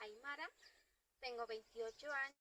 Aymara, tengo 28 años.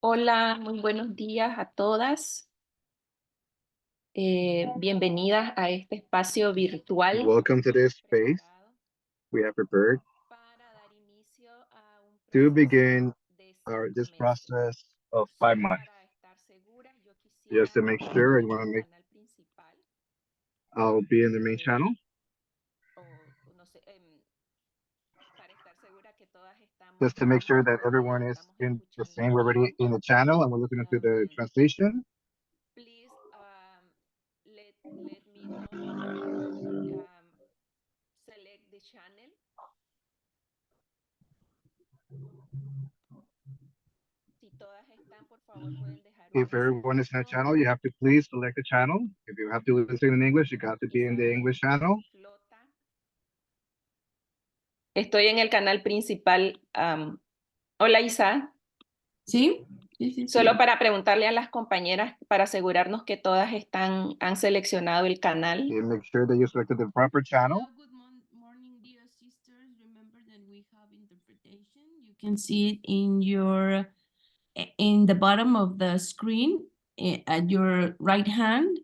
Hola, muy buenos días a todas. Bienvenidas a este espacio virtual. Welcome to this space we have prepared to begin this process of 5 months. Just to make sure, I'll be in the main channel. Just to make sure that everyone is in the same, we're already in the channel and we're looking into the translation. Please let me know if you select the channel. Si todas están, por favor, pueden dejar If everyone is in the channel, you have to please select the channel. If you have to listen in English, you got to be in the English channel. Estoy en el canal principal. Hola, Isa. ¿Sí? Solo para preguntarle a las compañeras para asegurarnos que todas han seleccionado el canal. You make sure that you selected the proper channel. Hello, good morning, dear sisters. Remember that we have interpretation. You can see it in the bottom of the screen at your right hand.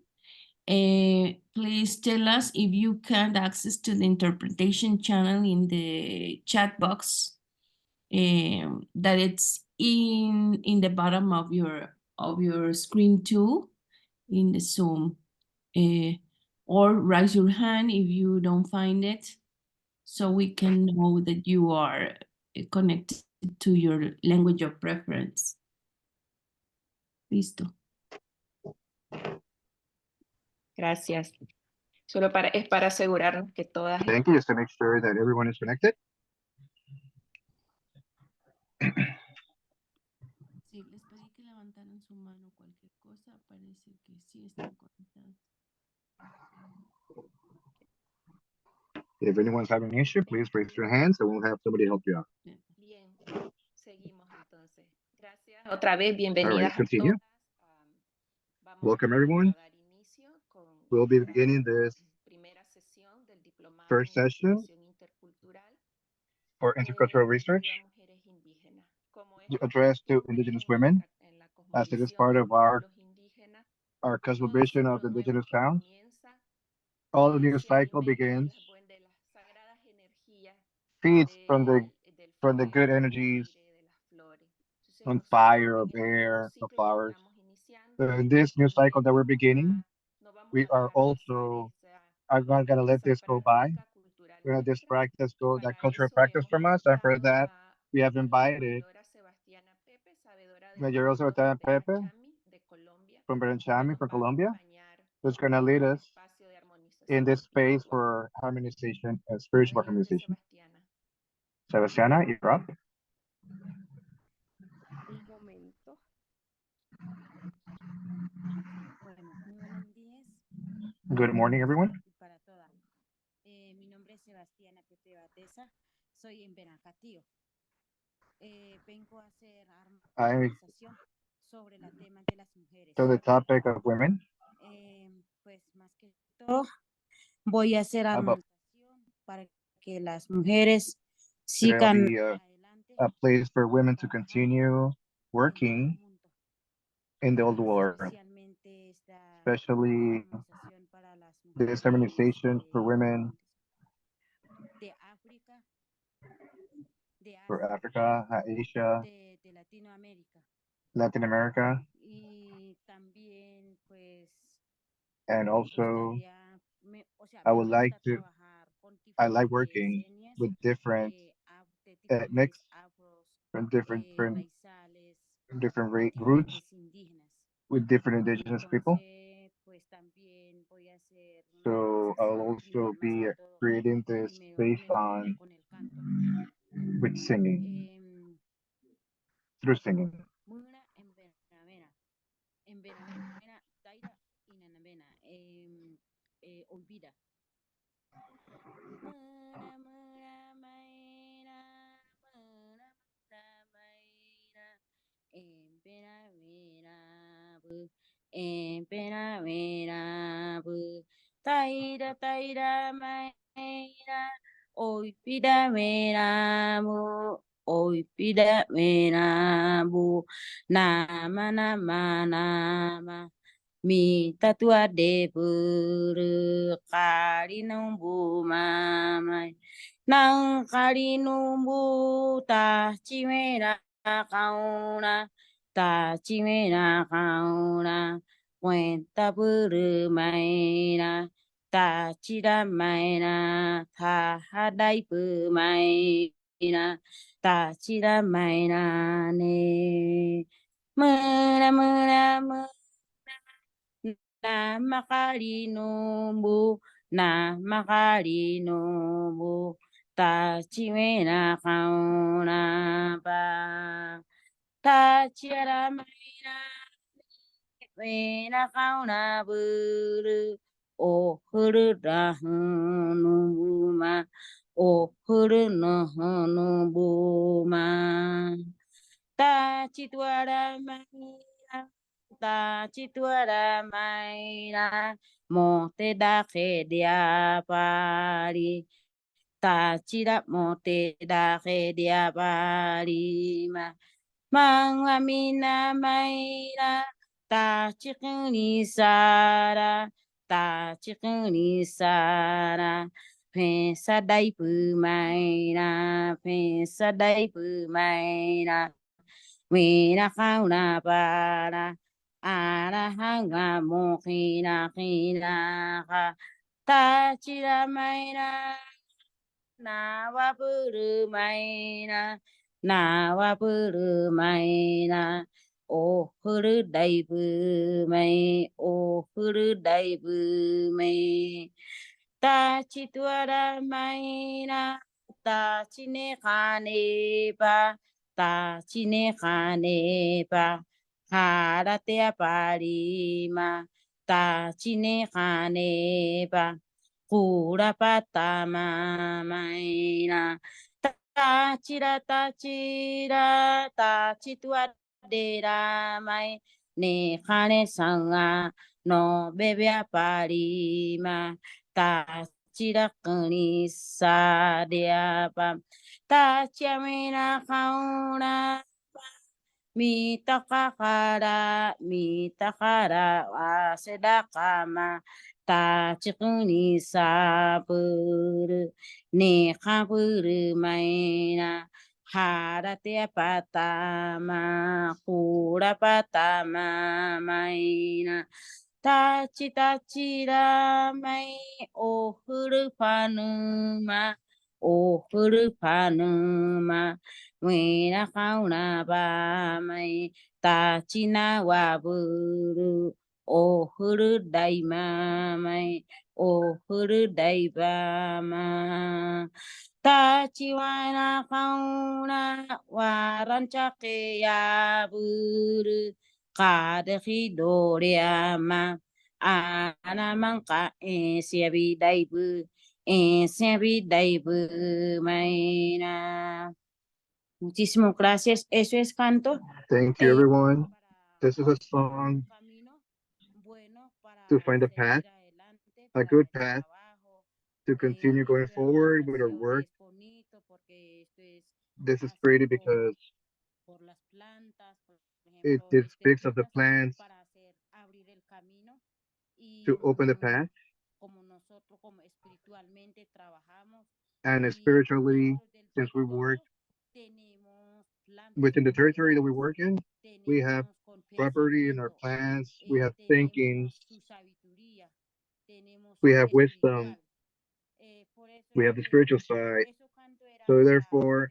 Please tell us if you can't access to the interpretation channel in the chat box that it's in the bottom of your screen too in the Zoom, or raise your hand if you don't find it, so we can know that you are connected to your language of preference. Listo. Gracias. Solo es para asegurarnos que todas. Thank you, just to make sure that everyone is connected. Sí, les pedí que levantaran su mano, cualquier cosa, parece que sí están conectados. If anyone's having an issue, please raise your hand so we'll have somebody help you out. Bien, seguimos entonces. Gracias. Otra vez, bienvenidas. All right, continue. Welcome everyone. We'll be beginning this first session for intercultural research addressed to Indigenous women, as it is part of our cosmovision of Indigenous towns. All the new cycle begins feeds from the good energies on fire, of air, of flowers. So in this new cycle that we're beginning, we are also I'm not gonna let this go by. We're gonna let this practice go, that cultural practice from us, and for that we have invited Major Rosa Pepe from Berenchami, from Colombia, who's gonna lead us in this space for harmonization and spiritual harmonization. Sebastiana, you're up. Un momento. Bueno, muy buenos días Good morning, everyone. y para todas. Mi nombre es Sebastiana Pepe Bateza, soy en Benacatío. Vengo a hacer armonización sobre el tema de las mujeres. So the topic of women. Pues más que todo, voy a hacer armonización para que las mujeres sigan There'll be adelante. a place for women to continue working in the old world, especially this harmonization for women de África, for Africa, Asia, de Latinoamérica. Latin America, Y también, pues, and also o sea, I me would like gusta to, trabajar con I like diferentes working etnias, with different de ethnics, diferentes afros, from different raizales, roots, diferentes indígenas. with different indigenous people. Entonces, pues también voy a hacer una So I'll armonización, also más be que todo, creating this based primeramente on con el canto. with singing, through singing. Muna en Benavena, Taira y Nanavena, olvida. Muna, muna, maina, muna, muna, maina, en Benavena, en Benavena, Taira, Taira, maina, hoy pida mena, hoy pida mena, nama, nama, nama. Mi tatua de buru kari numbu mamai nang kari numbu ta chimera kauna cuenta buru maina ta chira maina ta hadai pu maina ta chira maina ne mera mera mera na makalinubu na makalinubu ta chimena kauna ba ta chiara maina mena kauna buru o huru rahunuma o huru nohunuma ta chituara maina ta chituara maina mo te da ke dia pari ta chira mo te da ke dia pari ma mina maina ta chikuni sara pensa dai pu maina Mina kauna para ana hanga mokina kina ka tachira maina na wapuru maina o huru daibu mai o huru daibu mai tachituara maina tachine kane pa ta chine kane pa harate aparima ta chine kane pa kura pata maina ta chira ta chitua dera mai ne kane sanga no bebe aparima ta chira kani sa dia pa ta chiamina kauna mi takara asedakama ta chikuni sabur ne kabur maina harate patama kura patama maina tachi tachi mai ohuru panuma ohuru panuma Wina kauna ba mai tachi na waburu ohuru daima mai ohuru daima tachi wana kauna warancha ke yaburu kadhi doriama ana manka siabi daibu maina. Muchísimas gracias. Eso es canto. Thank you, everyone. This is a song to find a path, a good path, to continue going forward with our work. This is pretty because it speaks of the plants to open the path, and spiritually, since we work within the territory that we work in, we have property in our plants, we have thinkings, we have wisdom, we have the spiritual side. So therefore,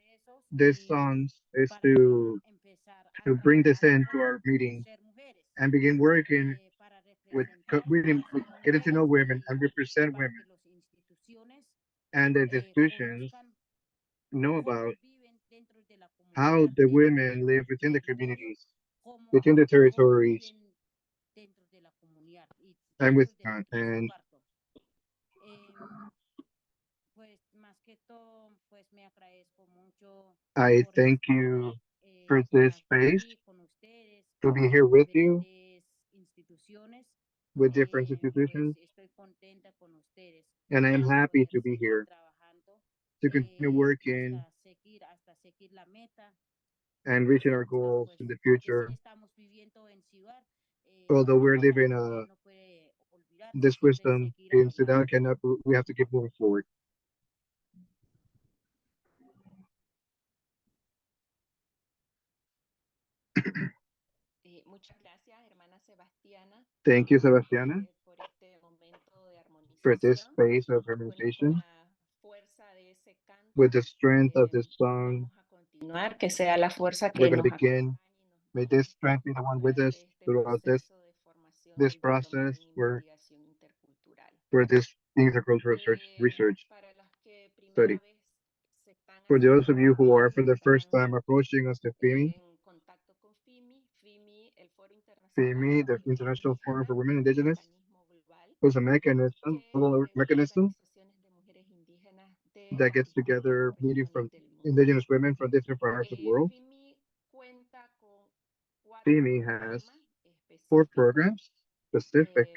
this song is to bring this into our meetings and begin working with getting to know women and represent women and the institutions know about how the women live within the communities, within the territories, and with and I thank you for this space to be here with you with different institutions, and I am happy to be here to continue working and reaching our goals in the future. Although we're living this wisdom in Sudan, cannot we have to keep moving forward. Muchas gracias, hermana Sebastiana, Thank you, Sebastiana, por este momento de for this armonización. space of Bueno, con harmonization. la fuerza de ese canto, With the strength of this song, vamos a continuar, que sea la fuerza we're que going to nos begin. acompañe y May nos this guíe strength be the one with us durante este throughout proceso de formación this del diplomado process en for investigación intercultural. this intercultural research Para los que primera study. vez se están For those of you acercando who y are for the first están time approaching us to FIMI, en contacto con FIMI, FIMI, el Foro Internacional FIMI, de the Mujeres International Forum for Indígenas, Women es un Indigenous, organismo global was a mechanism, que global reúne mechanism organizaciones de mujeres indígenas de that las gets distintas together meeting regiones from del mundo. indigenous women from different parts of the world. FIMI cuenta con 4 FIMI has programas 4 específicos, programs specific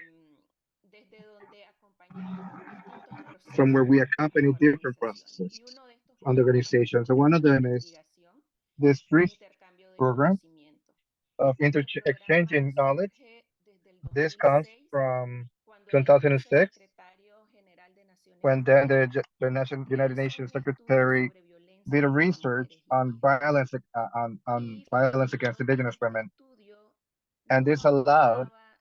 desde donde acompañamos distintos from where procesos we en las accompany different organizaciones. processes Y uno de estos on the programas es organization. el So one of programa de them is investigación this e free intercambio de program conocimiento. of Este exchanging programa knowledge. surge desde el This comes 2006, from cuando el entonces 2006, secretario general de Naciones when then Unidas United realizó Nations un estudio Secretary sobre violencia did a contra research mujeres on indígenas. on Y violence against finalmente indigenous este women, estudio and no this allowed, abordaba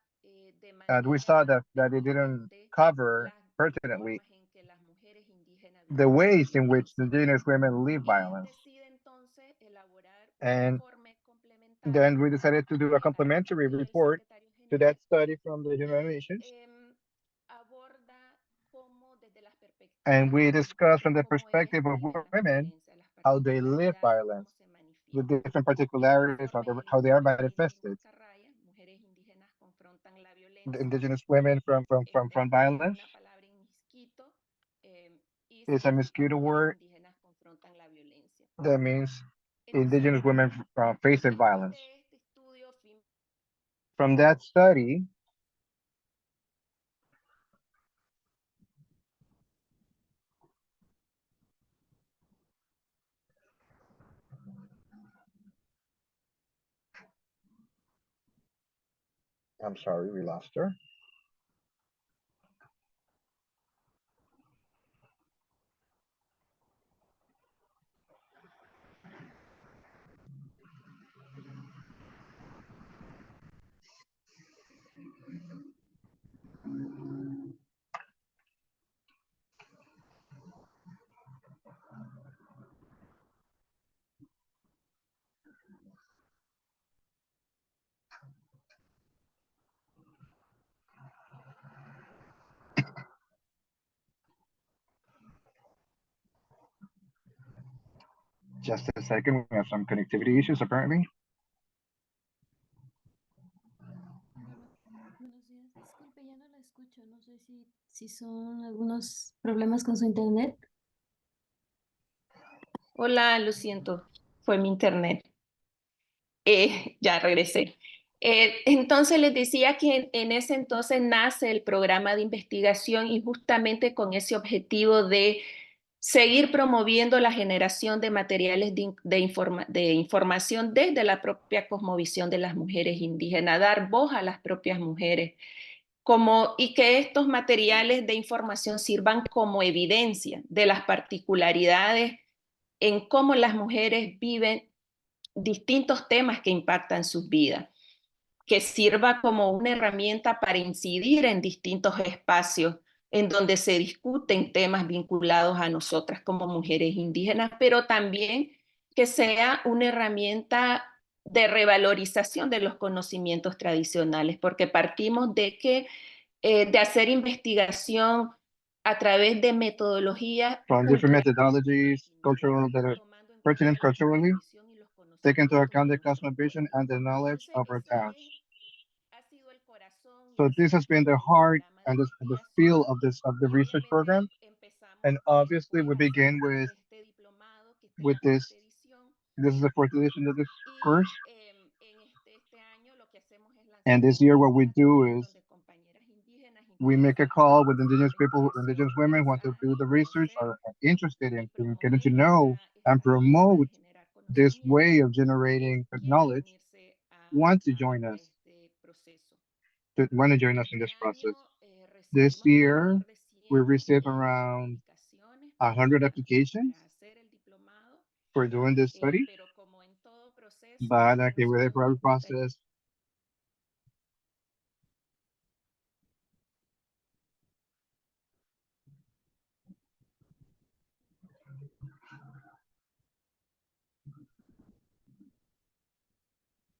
de and we saw manera that it didn't pertinente cover las pertinently formas en que las mujeres indígenas the viven la ways in which violencia. indigenous women live Y violence. decide entonces elaborar un And informe then complementario we decided to do a que, al complementary igual que el report secretario to that general, study from the United Nations. aborda cómo desde las And perspectivas de we las discussed mujeres, from the cómo ellas perspective of viven la women violencia, las how they live particularidades, cómo violence se with manifiesta. different Este particularities, informe es el how they are informe Mujeres manifested. Mantarraya, Mujeres Indígenas Confrontan la The Violencia. indigenous women from Es violence una palabra en misquito y is a significa mosquito Mujeres word Indígenas Confrontan la Violencia. that means Entonces, indigenous women facing después violence. de este estudio, From that study, I'm sorry, we lost her. Just a second, we have some connectivity issues apparently. Buenos días, disculpe, ya no la escucho, no sé si son algunos problemas con su internet. Hola, lo siento, fue mi internet. Ya regresé. Entonces les decía que en ese entonces nace el programa de investigación y justamente con ese objetivo de seguir promoviendo la generación de materiales de información desde la propia cosmovisión de las mujeres indígenas, dar voz a las propias mujeres, y que estos materiales de información sirvan como evidencia de las particularidades en cómo las mujeres viven distintos temas que impactan sus vidas, que sirva como una herramienta para incidir en distintos espacios en donde se discuten temas vinculados a nosotras como mujeres indígenas, pero también que sea una herramienta de revalorización de los conocimientos tradicionales, porque partimos de hacer investigación a través de metodologías From different methodologies, cultural that are pertinent culturally, take into account the cosmovision and the knowledge of our towns. So this has been the heart and the feel of the research program. And obviously we begin with this. This is the fourth edition of this course. And this year what we do is we make a call with indigenous people, indigenous women who want to do the research or are interested in getting to know and promote this way of generating knowledge, want to join us, in this process. This year, we received around 100 applications for doing this study, but okay, with the private process,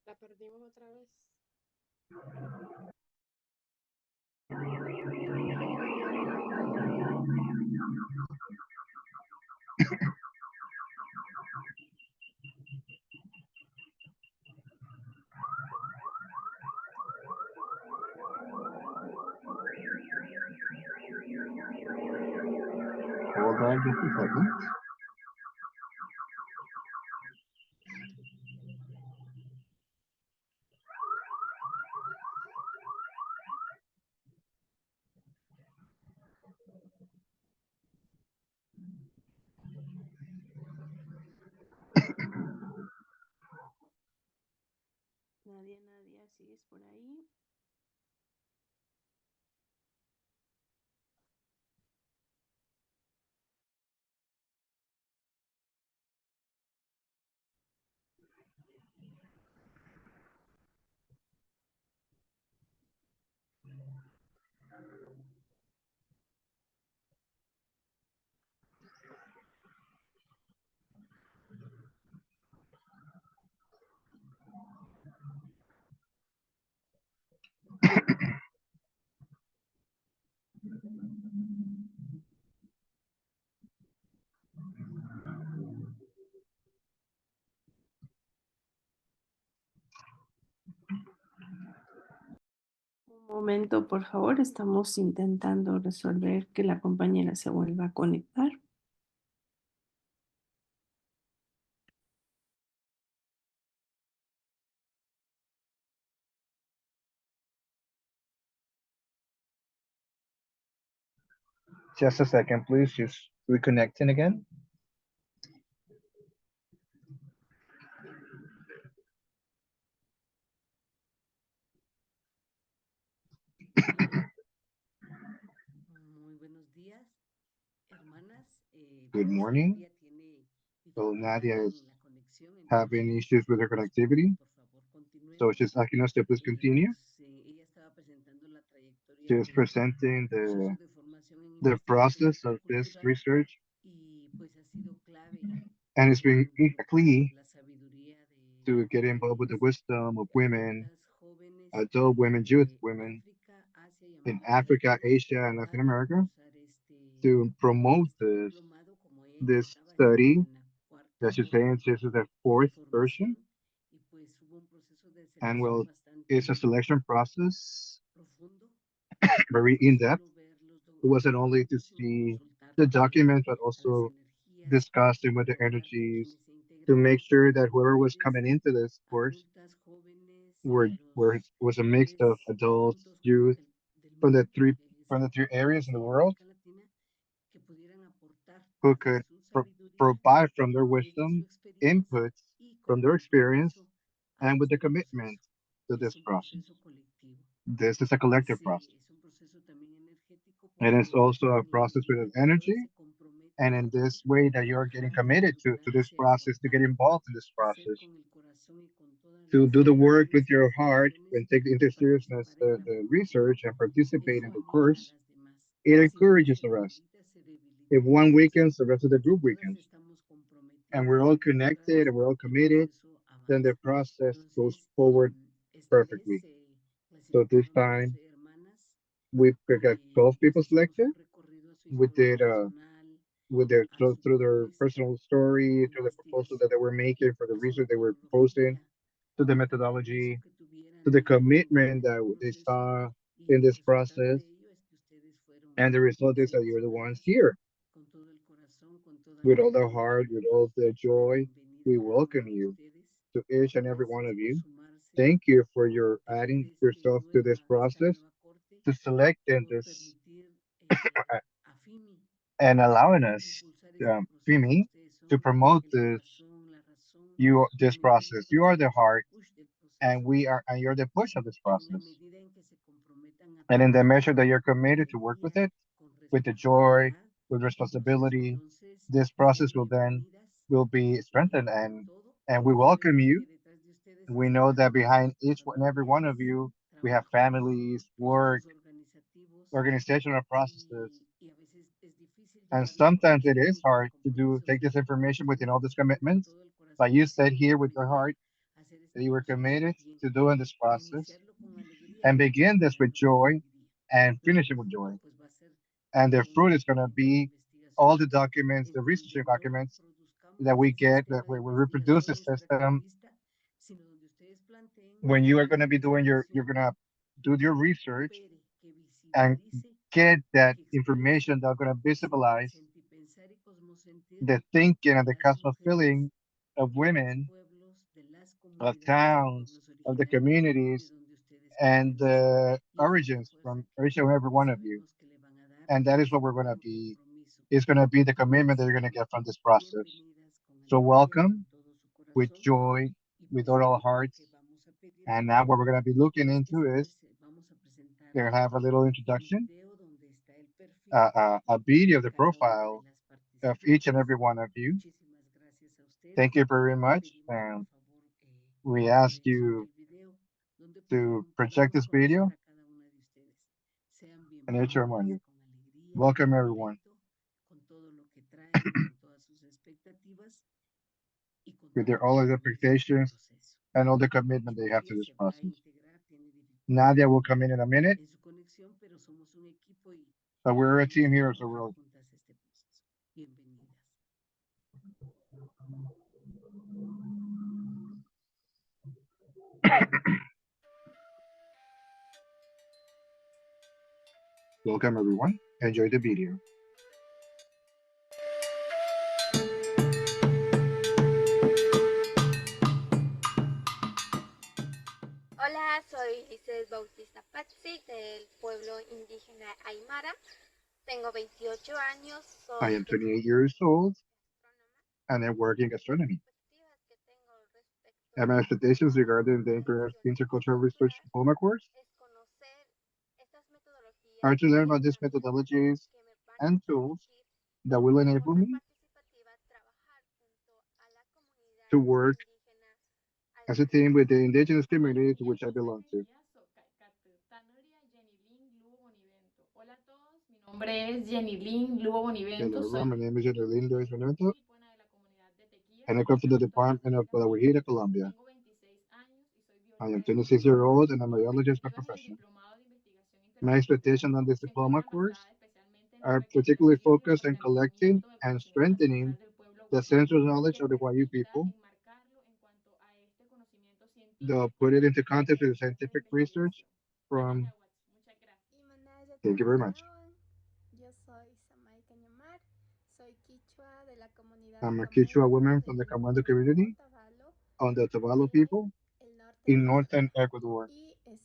La perdimos otra vez. hold on just a second. Nadia, ¿sigues por ahí? Un momento, por favor, estamos intentando resolver que la compañera se vuelva a conectar. Just a second, please, just reconnecting again. Muy buenos días, hermanas. Good morning. Nadia tiene So Nadia dificultad is con la conexión, having entonces issues with her pedimos connectivity, por favor continúe. so she's asking us to please continue. Ella estaba presentando la trayectoria She is del presenting proceso de formación en the investigación process of this intercultural research, y pues ha sido clave and it's been key la sabiduría to get de involved with the mujeres wisdom of women, adultas, jóvenes adult women, youth de women África, Asia y in América Africa, Latina Asia, and Latin para America impulsar to promote este diplomado, como ella this estaba study. en la cuarta As you say, this is the fourth version, and well, it's a selection process, very in-depth. It wasn't only to see the document, but also discussing with the energies to make sure that whoever was coming into this course was a mix of adults, youth from the three areas in the world who could provide from their wisdom, inputs from their experience, and with the commitment to this process. This is a collective process. And it's also a process with an energy. And in this way that you're getting committed to this process, to get involved in this process, to do the work with your heart and take into seriousness the research and participate in the course, it encourages the rest. If one weakens, the rest of the group weakens. And we're all connected and we're all committed, then the process goes forward perfectly. So this time we got 12 people selected. We did with their through their personal story, through the proposal that they were making for the research they were proposing, to the methodology, to the commitment that they saw in this process, and the result is that you're the ones here with all the heart, with all the joy. We welcome you to each and every one of you. Thank you for your adding yourself to this process, to selecting this and allowing us, FIMI, to promote this process. You are the heart, and you're the push of this process. And in the measure that you're committed to work with it, with the joy, with responsibility, this process will be strengthened, and we welcome you. We know that behind each and every one of you, we have families, work, organizational processes, and sometimes it is hard to take this information within all these commitments. But you said here with your heart that you were committed to doing this process and begin this with joy and finish it with joy. And the fruit is going to be all the documents, the research documents that we get, that we reproduce the system. When you are going to be doing you're going to do your research and get that information that's going to visualize the thinking and the cosmic feeling of women, of towns, of the communities, and the origins from each and every one of you. And that is what we're going to be. It's going to be the commitment that you're going to get from this process. So welcome with joy, with all our hearts. And now what we're going to be looking into is going to have a little introduction, a video of the profile of each and every one of you. Thank you very much. And we ask you to project this video and each remind you. Welcome everyone. With their all of the expectations and all the commitment they have to this process. Nadia will come in a minute, but we're a team here, so we're welcome everyone. Enjoy the video. Hola, soy Lizeth Bautista Patsy del pueblo indígena Aymara. Tengo 28 años. I am 28 years old and I work in gastronomy. And my expectations regarding the Intercultural Research Diploma course are to learn about these methodologies and tools that will enable me to work as a team with the indigenous community to which I belong to. Hello everyone, my name is Jenny Luis Bonivento, and I come from the Department of Guadalajara, Colombia. I am 26 years old and I'm a biologist by profession. My expectations on this diploma course are particularly focused on collecting and strengthening the census knowledge of the Guayu people, put it into context with scientific research from. Thank you very much. Yo soy Samay Cañamar, soy quichua de la comunidad I'm a Quechua Camundo woman del from the Camundo departamento community Otavalo, on the Otavalo en people el norte in de northern Ecuador. Ecuador. Y yo soy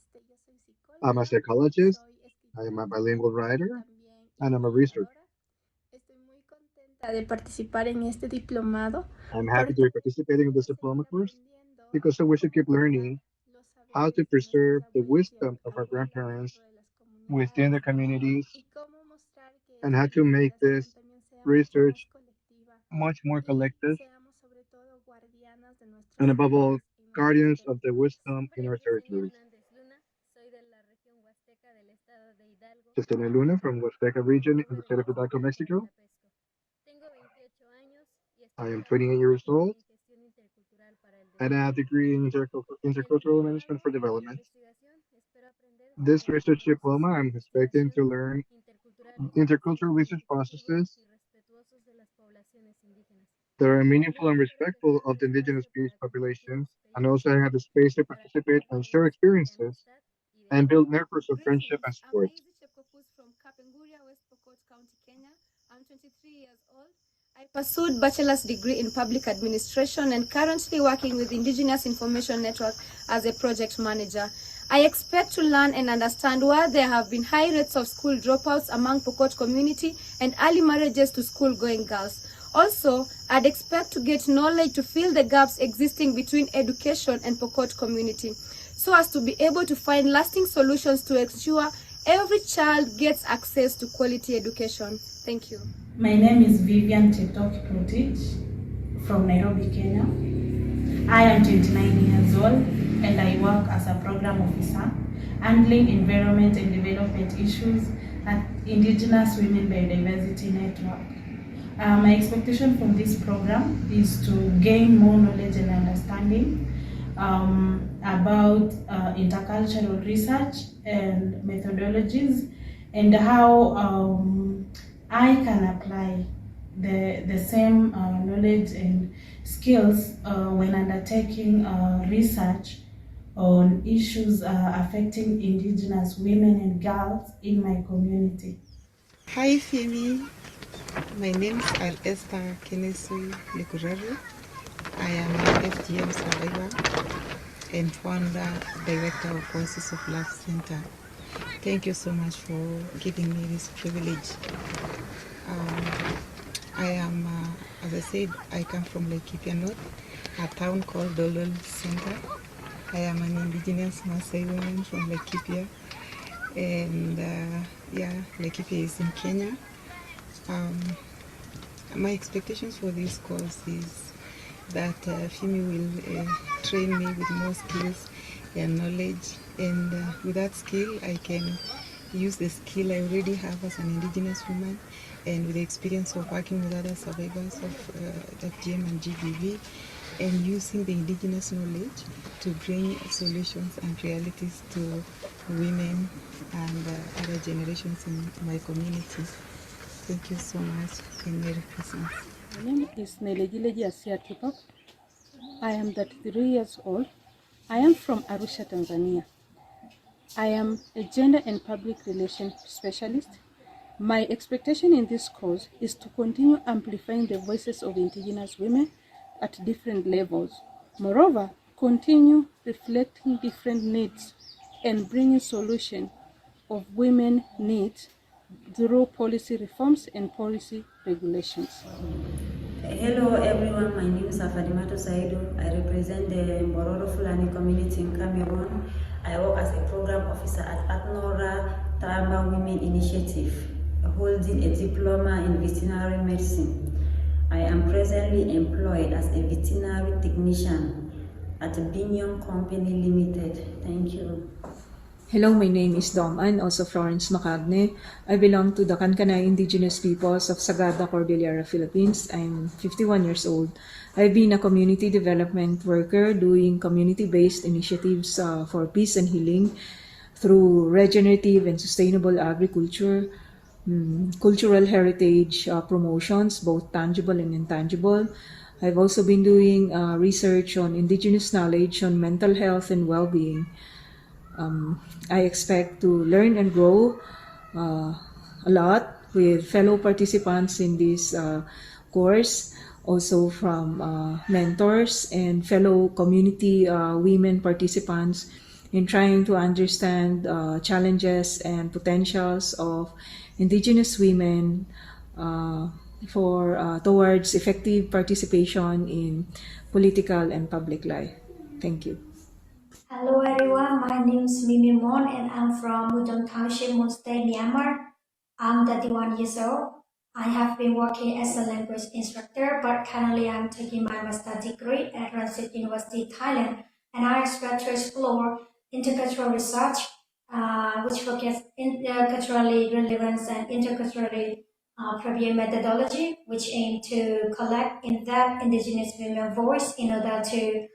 I'm a psicóloga, psychologist, soy I am a escritora bilingual y writer, también and I'm a researcher. investigadora. Estoy muy contenta de participar en este diplomado I'm happy to porque be participating in this diploma seguir course aprendiendo because we should keep cómo guardar learning los how to saberes de nuestros preserve the abuelos y wisdom of our abuelas grandparents dentro de las within comunidades their communities y cómo mostrar que and esta how to make investigación this también sea mucho más research colectiva much more y collective seamos sobre todo guardianas de nuestros and above all, saberes en nuestros guardians of the territorios. wisdom in Mi our nombre es Amy territories. Hernández Luna, soy de la región huasteca del estado de Hidalgo, Justina Luna from Huasteca region in República the del state of Hidalgo, Pacífico, Mexico. Guatapesco. Tengo 28 años y I estoy am 28 capacitado years old en gestión intercultural para el and I have a desarrollo. degree in En el intercultural management diplomado for de development. investigación espero aprender This sobre research diploma, procesos de I'm expecting investigación to learn interculturales intercultural research significativos processes y respetuosos de las poblaciones indígenas. that are meaningful También and espero que respectful sea un of the indigenous espacio peace para compartir populations, and also experiencias, have the space to para participate and share lazos de experiences amistad y de and build cooperación. networks of friendship and Greetings, I'm support. Daisy Chepkopus from Kapenguria, West Pokot County, Kenya. I'm 23 years old. I pursued bachelor's degree in public administration and currently working with Indigenous Information Network as a project manager. I expect to learn and understand why there have been high rates of school dropouts among Pokot community and early marriages to school-going girls. Also, I'd expect to get knowledge to fill the gaps existing between education and Pokot community, so as to be able to find lasting solutions to ensure every child gets access to quality education. Thank you. My name is Vivian Cheptok Kiprotich from Nairobi, Kenya. I am 29 years old and I work as a program officer handling environment and development issues at Indigenous Women Biodiversity Network. My expectation from this program is to gain more knowledge and understanding about intercultural research and methodologies and how I can apply the same knowledge and skills when undertaking research on issues affecting Indigenous women and girls in my community. Hi FIMI, my name is Esther Kenesu Likurari. I am an FGM survivor and founder, director of Voices of Love Center. Thank you so much for giving me this privilege. I am, as I said, I come from Laikipia North, a town called Dolol Center. I am an Indigenous Maasai woman from Laikipia, and Laikipia is in Kenya. My expectations for this course is that FIMI will train me with more skills and knowledge, and with that skill I can use the skill I already have as an Indigenous woman, and with the experience of working with other survivors of FGM and GBV, and using the Indigenous knowledge to bring solutions and realities to women and other generations in my community. Thank you so much and Merry Christmas. My name is Nelegileji Asia Tupok. I am 33 years old. I am from Arusha, Tanzania. I am a gender and public relations specialist. My expectation in this course is to continue amplifying the voices of Indigenous women at different levels. Moreover, continue reflecting different needs and bringing solution of women needs through policy reforms and policy regulations. Hello everyone, my name is Afadimato Saidu. I represent the Mbororo Fulani community in Cameroon. I work as a program officer at Atnora Tamba Women Initiative, holding a diploma in veterinary medicine. I am presently employed as a veterinary technician at Binion Company Limited. Thank you. Hello, my name is Doman, also Florence Macagne. I belong to the Kankana Indigenous peoples of Sagada, Cordillera, Philippines. I'm 51 years old. I've been a community development worker doing community-based initiatives for peace and healing through regenerative and sustainable agriculture, cultural heritage promotions, both tangible and intangible. I've also been doing research on Indigenous knowledge on mental health and well-being. I expect to learn and grow a lot with fellow participants in this course, also from mentors and fellow community women participants in trying to understand challenges and potentials of Indigenous women towards effective participation in political and public life. Thank you. Hello everyone, my name is Mimi Mon and I'm from Udon Township, Mon State, Myanmar. I'm 31 years old. I have been working as a language instructor, but currently I'm taking my master's degree at Ransit University, Thailand, and I expect to explore intercultural research, which focuses interculturally relevance and interculturally appropriate methodology, which aim to collect in-depth Indigenous women voice in order to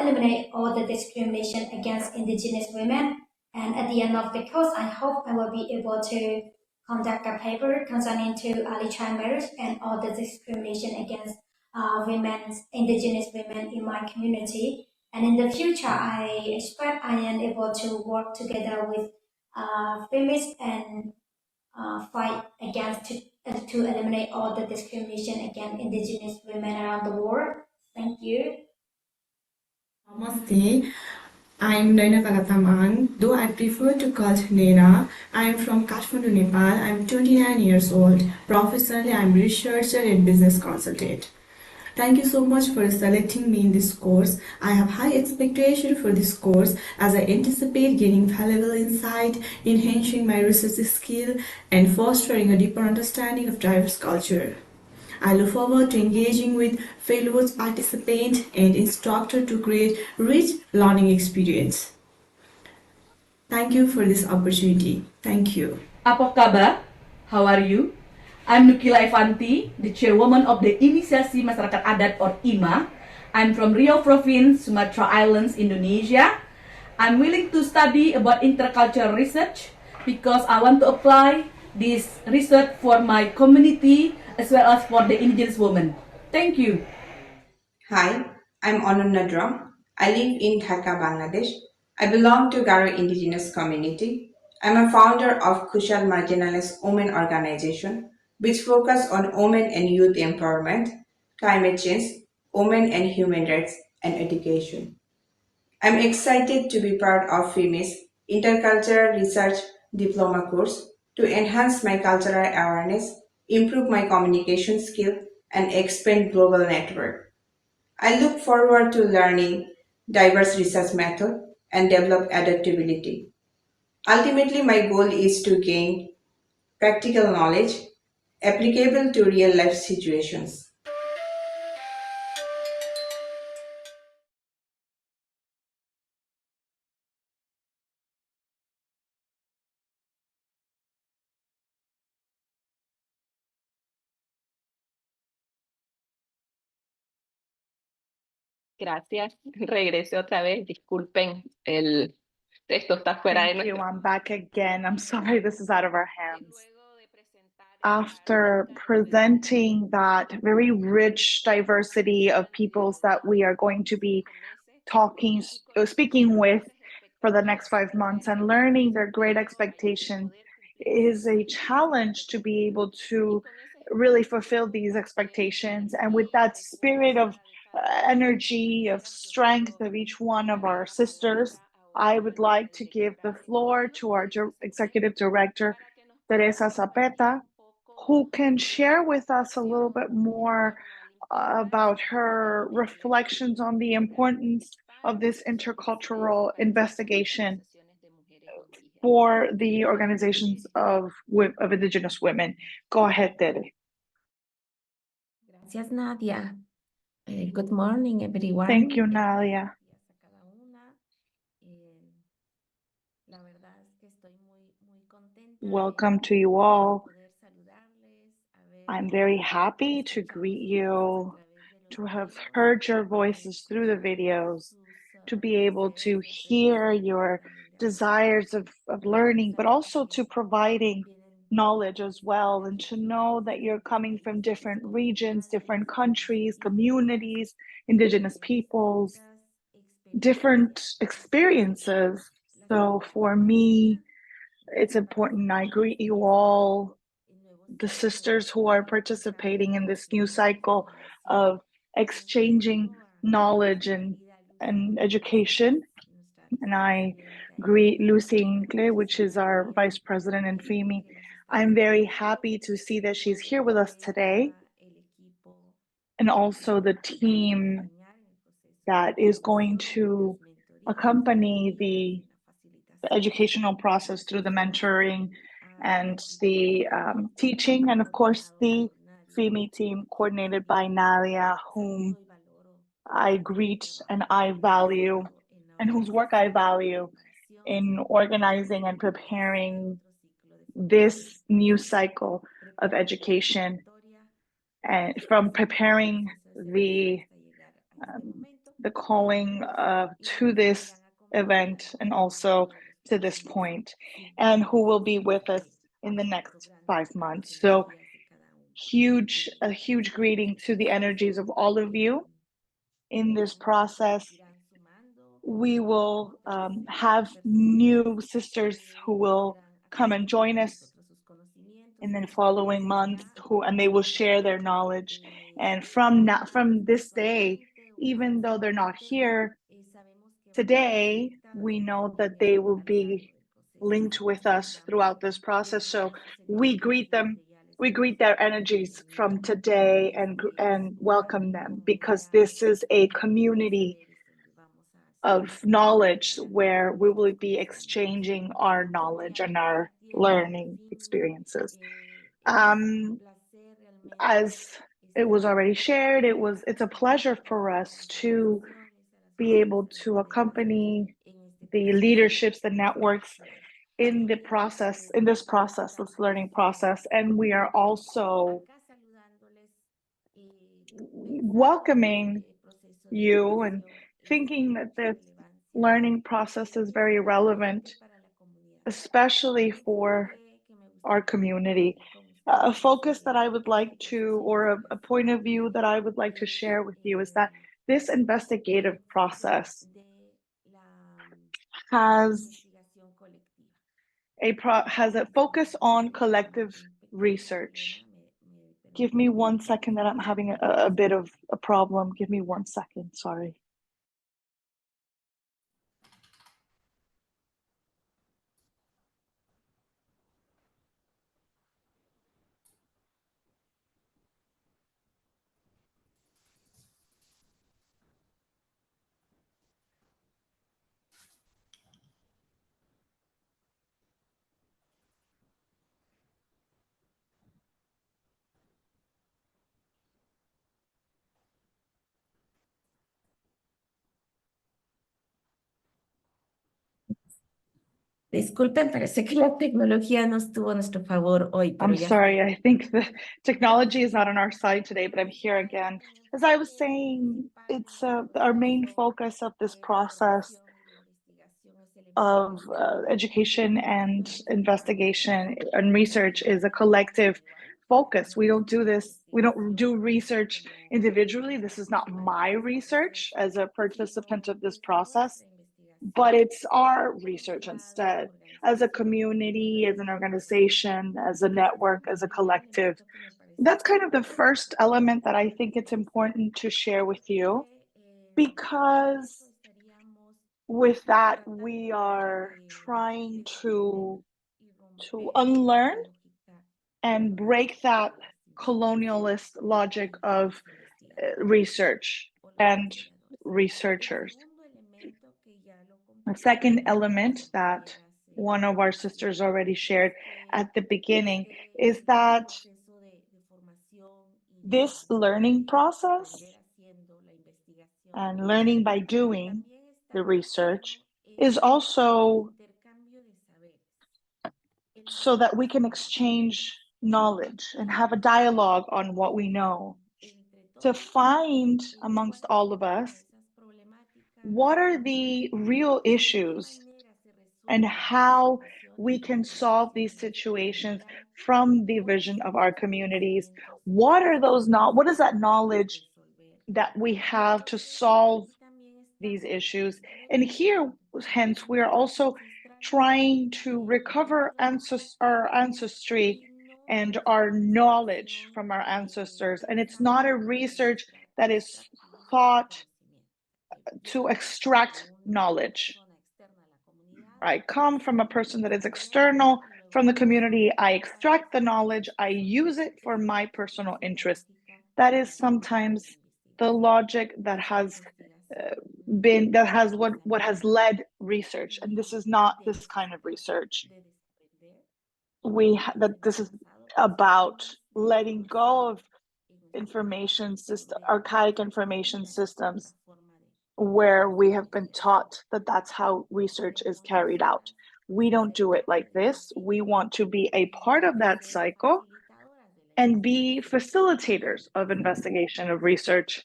eliminate all the discrimination against Indigenous women. And at the end of the course, I hope I will be able to conduct a paper concerning to early child marriage and all the discrimination against Indigenous women in my community. And in the future, I expect I am able to work together with feminists and fight against to eliminate all the discrimination against Indigenous women around the world. Thank you. Namaste. I'm Naina Kalataman, though I prefer to call Naina. I'm from Kathmandu, Nepal. I'm 29 years old. Professionally, I'm researcher and business consultant. Thank you so much for selecting me in this course. I have high expectation for this course as I anticipate gaining valuable insight, enhancing my research skill, and fostering a deeper understanding of diverse culture. I look forward to engaging with fellow participants and instructors to create rich learning experience. Thank you for this opportunity. Thank you. Apa kabar? How are you? I'm Nukila Evanti, the chairwoman of the Inisiasi Masyarakat Adat or IMA. I'm from Riau Province, Sumatra Islands, Indonesia. I'm willing to study about intercultural research because I want to apply this research for my community as well as for the Indigenous women. Thank you. Hi, I'm Anun Nadram. I live in Dhaka, Bangladesh. I belong to Garo Indigenous community. I'm a founder of Kushal Marginalized Women Organization, which focus on women and youth empowerment, climate change, women and human rights, and education. I'm excited to be part of FIMI's Intercultural Research Diploma course to enhance my cultural awareness, improve my communication skill, and expand global network. I look forward to learning diverse research methods and develop adaptability. Ultimately, my goal is to gain practical knowledge applicable to real-life situations. Gracias. Regresé otra vez. Disculpen, el texto está fuera de Thank you. nuestro. I'm back again. I'm sorry, this is out of our hands. After presenting that very rich diversity of peoples that we are going to be speaking with for the next 5 months and learning their great expectation, is a challenge to be able to really fulfill these expectations. And with that spirit of energy, of strength of each one of our sisters, I would like to give the floor to our Executive Director, Teresa Zapeta, who can share with us a little bit more about her reflections on the importance of this intercultural investigation for the organizations of Indigenous women. Go ahead, Tere. Gracias, Nadia. Good morning, everyone. Thank you, Nadia. Welcome to you all. I'm very happy to greet you, to have heard your voices through the videos, to be able to hear your desires of learning, but also to providing knowledge as well, and to know that you're coming from different regions, different countries, communities, Indigenous peoples, different experiences. So for me, it's important. I greet you all, the sisters who are participating in this new cycle of exchanging knowledge and education. And I greet Lucy Inkle, which is our vice president in FIMI. I'm very happy to see that she's here with us today, and also the team that is going to accompany the educational process through the mentoring and the teaching, and of course the FIMI team coordinated by Nadia, whom I greet and I value, and whose work I value in organizing and preparing this new cycle of education, and from preparing the calling to this event and also to this point, and who will be with us in the next 5 months. So a huge greeting to the energies of all of you in this process. We will have new sisters who will come and join us in the following months, and they will share their knowledge. And from this day, even though they're not here today, we know that they will be linked with us throughout this process. So we greet them, we greet their energies from today, and welcome them, because this is a community of knowledge where we will be exchanging our knowledge and our learning experiences. As it was already shared, it's a pleasure for us to be able to accompany the leaderships, the networks in this this learning process. And we are also welcoming you and thinking that this learning process is very relevant, especially for our community. A focus that I would like to, or a point of view that I would like to share with you, is that this investigative process has a focus on collective research. Give me 1 second, that I'm having a bit of a problem. Give me 1 second, sorry. Disculpen, parece que la tecnología no estuvo a nuestro favor hoy, pero I'm sorry, I think the technology is not on our side today, but I'm here again. As I was saying, it's our main focus of this process of education and investigation and research is a collective focus. We don't do research individually. This is not my research as a participant of this process, but it's our research instead, as a community, as an organization, as a network, as a collective. That's kind of the first element that I think it's important to share with you, because with that, we are trying to unlearn and break that colonialist logic of research and researchers. A second element that one of our sisters already shared at the beginning is that this learning process and learning by doing the research is also so that we can exchange knowledge and have a dialogue on what we know, to find amongst all of us what are the real issues and how we can solve these situations from the vision of our communities. What is that knowledge that we have to solve these issues? And here, hence, we are also trying to recover our ancestry and our knowledge from our ancestors. And it's not a research that is thought to extract knowledge. I come from a person that is external from the community. I extract the knowledge. I use it for my personal interest. That is sometimes the logic that has what has led research, and this is not this kind of research. This is about letting go of archaic information systems where we have been taught that that's how research is carried out. We don't do it like this. We want to be a part of that cycle and be facilitators of investigation, of research.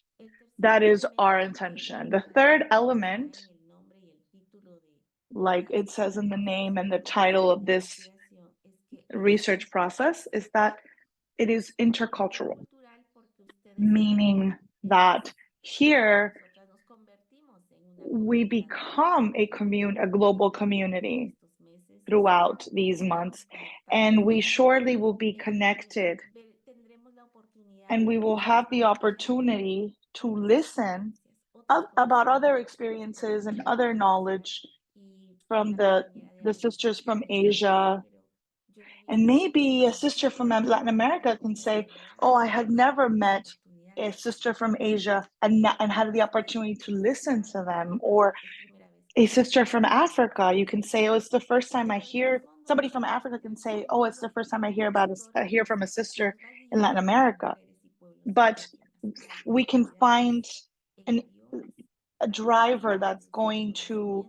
That is our intention. The third element, like it says in the name and the title of this research process, is that it is intercultural, meaning that here we become a global community throughout these months, and we surely will be connected, and we will have the opportunity to listen about other experiences and other knowledge from the sisters from Asia. And maybe a sister from Latin America can say, oh, I have never met a sister from Asia and had the opportunity to listen to them. Or a sister from Africa, you can say, oh, it's the first time I hear, somebody from Africa can say, oh, it's the first time I hear from a sister in Latin America. But we can find a driver that's going to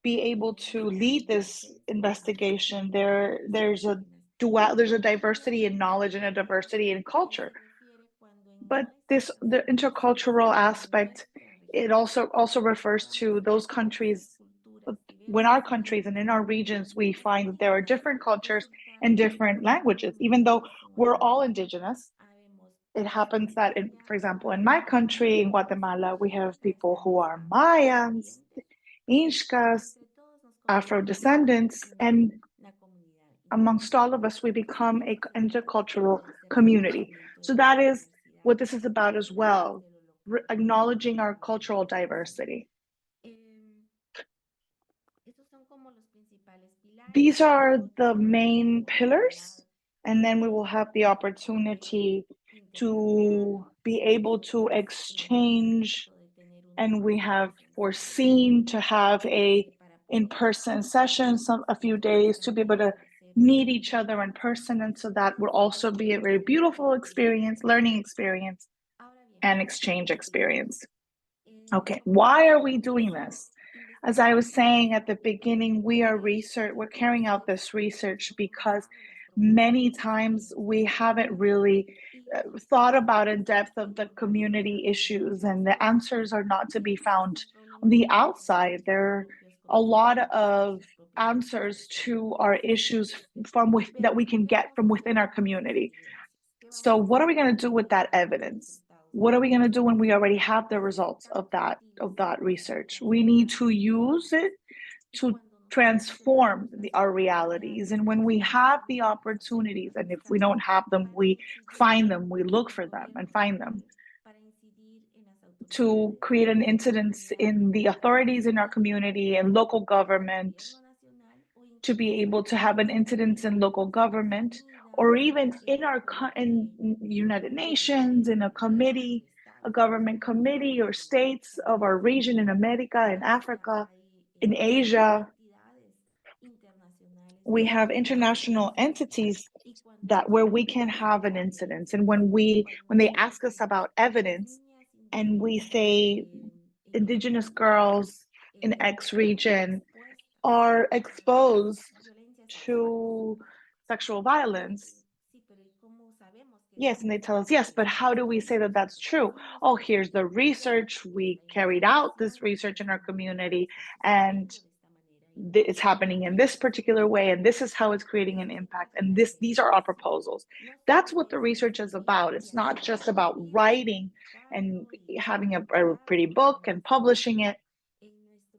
be able to lead this investigation. There's a diversity in knowledge and a diversity in culture. But the intercultural aspect, it also refers to those countries. When our countries and in our regions, we find that there are different cultures and different languages, even though we're all indigenous. It happens that, for example, in my country, in Guatemala, we have people who are Mayans, Inchas, Afro-descendants, and amongst all of us, we become an intercultural community. So that is what this is about as well, acknowledging our cultural diversity. These are the main pillars, and then we will have the opportunity to be able to exchange, and we have foreseen to have a in-person session a few days to be able to meet each other in person, and so that will also be a very beautiful experience, learning experience, and exchange experience. Okay, why are we doing this? As I was saying at the beginning, we're carrying out this research because many times we haven't really thought about in depth of the community issues, and the answers are not to be found on the outside. There are a lot of answers to our issues that we can get from within our community. So what are we going to do with that evidence? What are we going to do when we already have the results of that research? We need to use it to transform our realities. And when we have the opportunities, and if we don't have them, we find them, we look for them and find them, to create an incidence in the authorities in our community and local government, to be able to have an incidence in local government, or even in United Nations, in a committee, a government committee, or states of our region in America, in Africa, in Asia. We have international entities where we can have an incidence. And when they ask us about evidence, and we say Indigenous girls in X region are exposed to sexual violence. Yes, and they tell us, yes, but how do we say that that's true? Oh, here's the research. We carried out this research in our community, and it's happening in this particular way, and this is how it's creating an impact, and these are our proposals. That's what the research is about. It's not just about writing and having a pretty book and publishing it.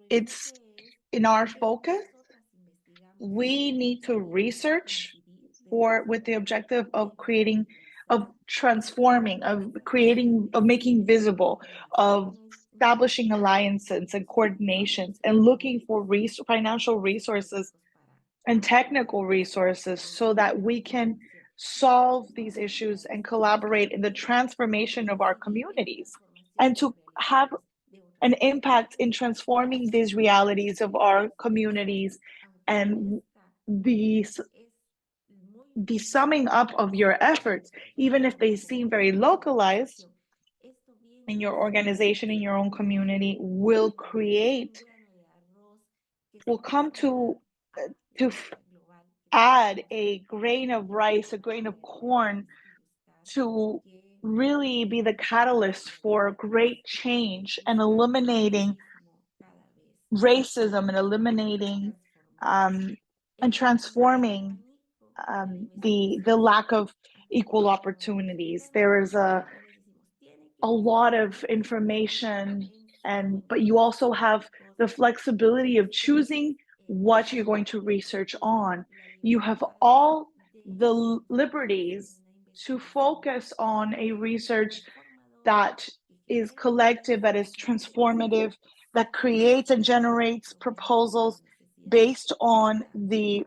It's in our focus. We need to research with the objective of creating, of transforming, of creating, of making visible, of establishing alliances and coordinations, and looking for financial resources and technical resources so that we can solve these issues and collaborate in the transformation of our communities, and to have an impact in transforming these realities of our communities. And the summing up of your efforts, even if they seem very localized in your organization, in your own community, will come to add a grain of rice, a grain of corn, to really be the catalyst for great change and eliminating racism, and eliminating and transforming the lack of equal opportunities. There is a lot of information, but you also have the flexibility of choosing what you're going to research on. You have all the liberties to focus on a research that is collective, that is transformative, that creates and generates proposals based on the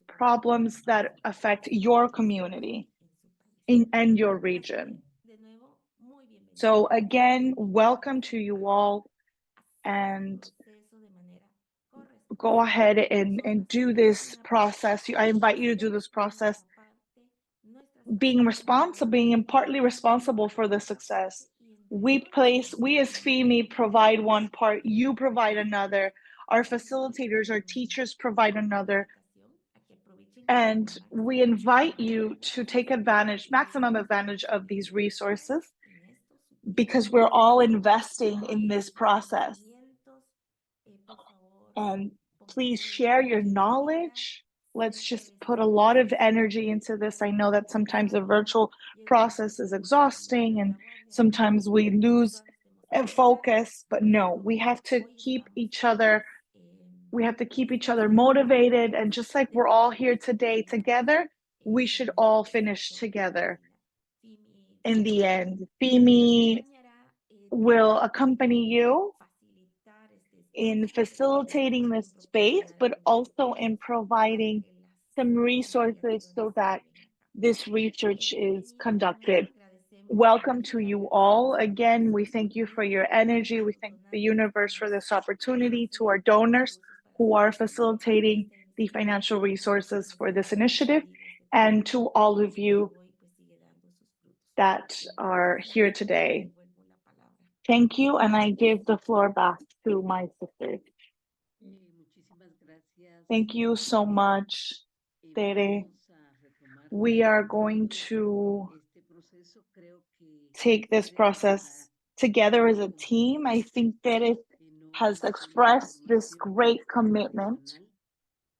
problems that affect your community and your region. So again, welcome to you all, and go ahead and do this process. I invite you to do this process, being partly responsible for the success. We as FIMI provide one part, you provide another, our facilitators, our teachers provide another. And we invite you to take maximum advantage of these resources, because we're all investing in this process. And please share your knowledge. Let's just put a lot of energy into this. I know that sometimes the virtual process is exhausting, and sometimes we lose focus, but no, we have to keep each other motivated. And just like we're all here today together, we should all finish together. In the end, FIMI will accompany you in facilitating this space, but also in providing some resources so that this research is conducted. Welcome to you all. Again, we thank you for your energy. We thank the universe for this opportunity, to our donors who are facilitating the financial resources for this initiative, and to all of you that are here today. Thank you, and I give the floor back to my sisters. Thank you so much, Tere. We are going to take this process together as a team. I think Tere has expressed this great commitment,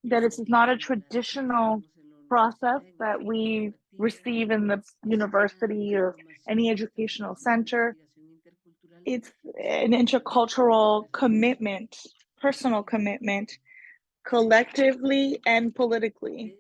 that it is not a traditional process that we receive in the university or any educational center. It's an intercultural commitment, personal commitment, collectively and politically,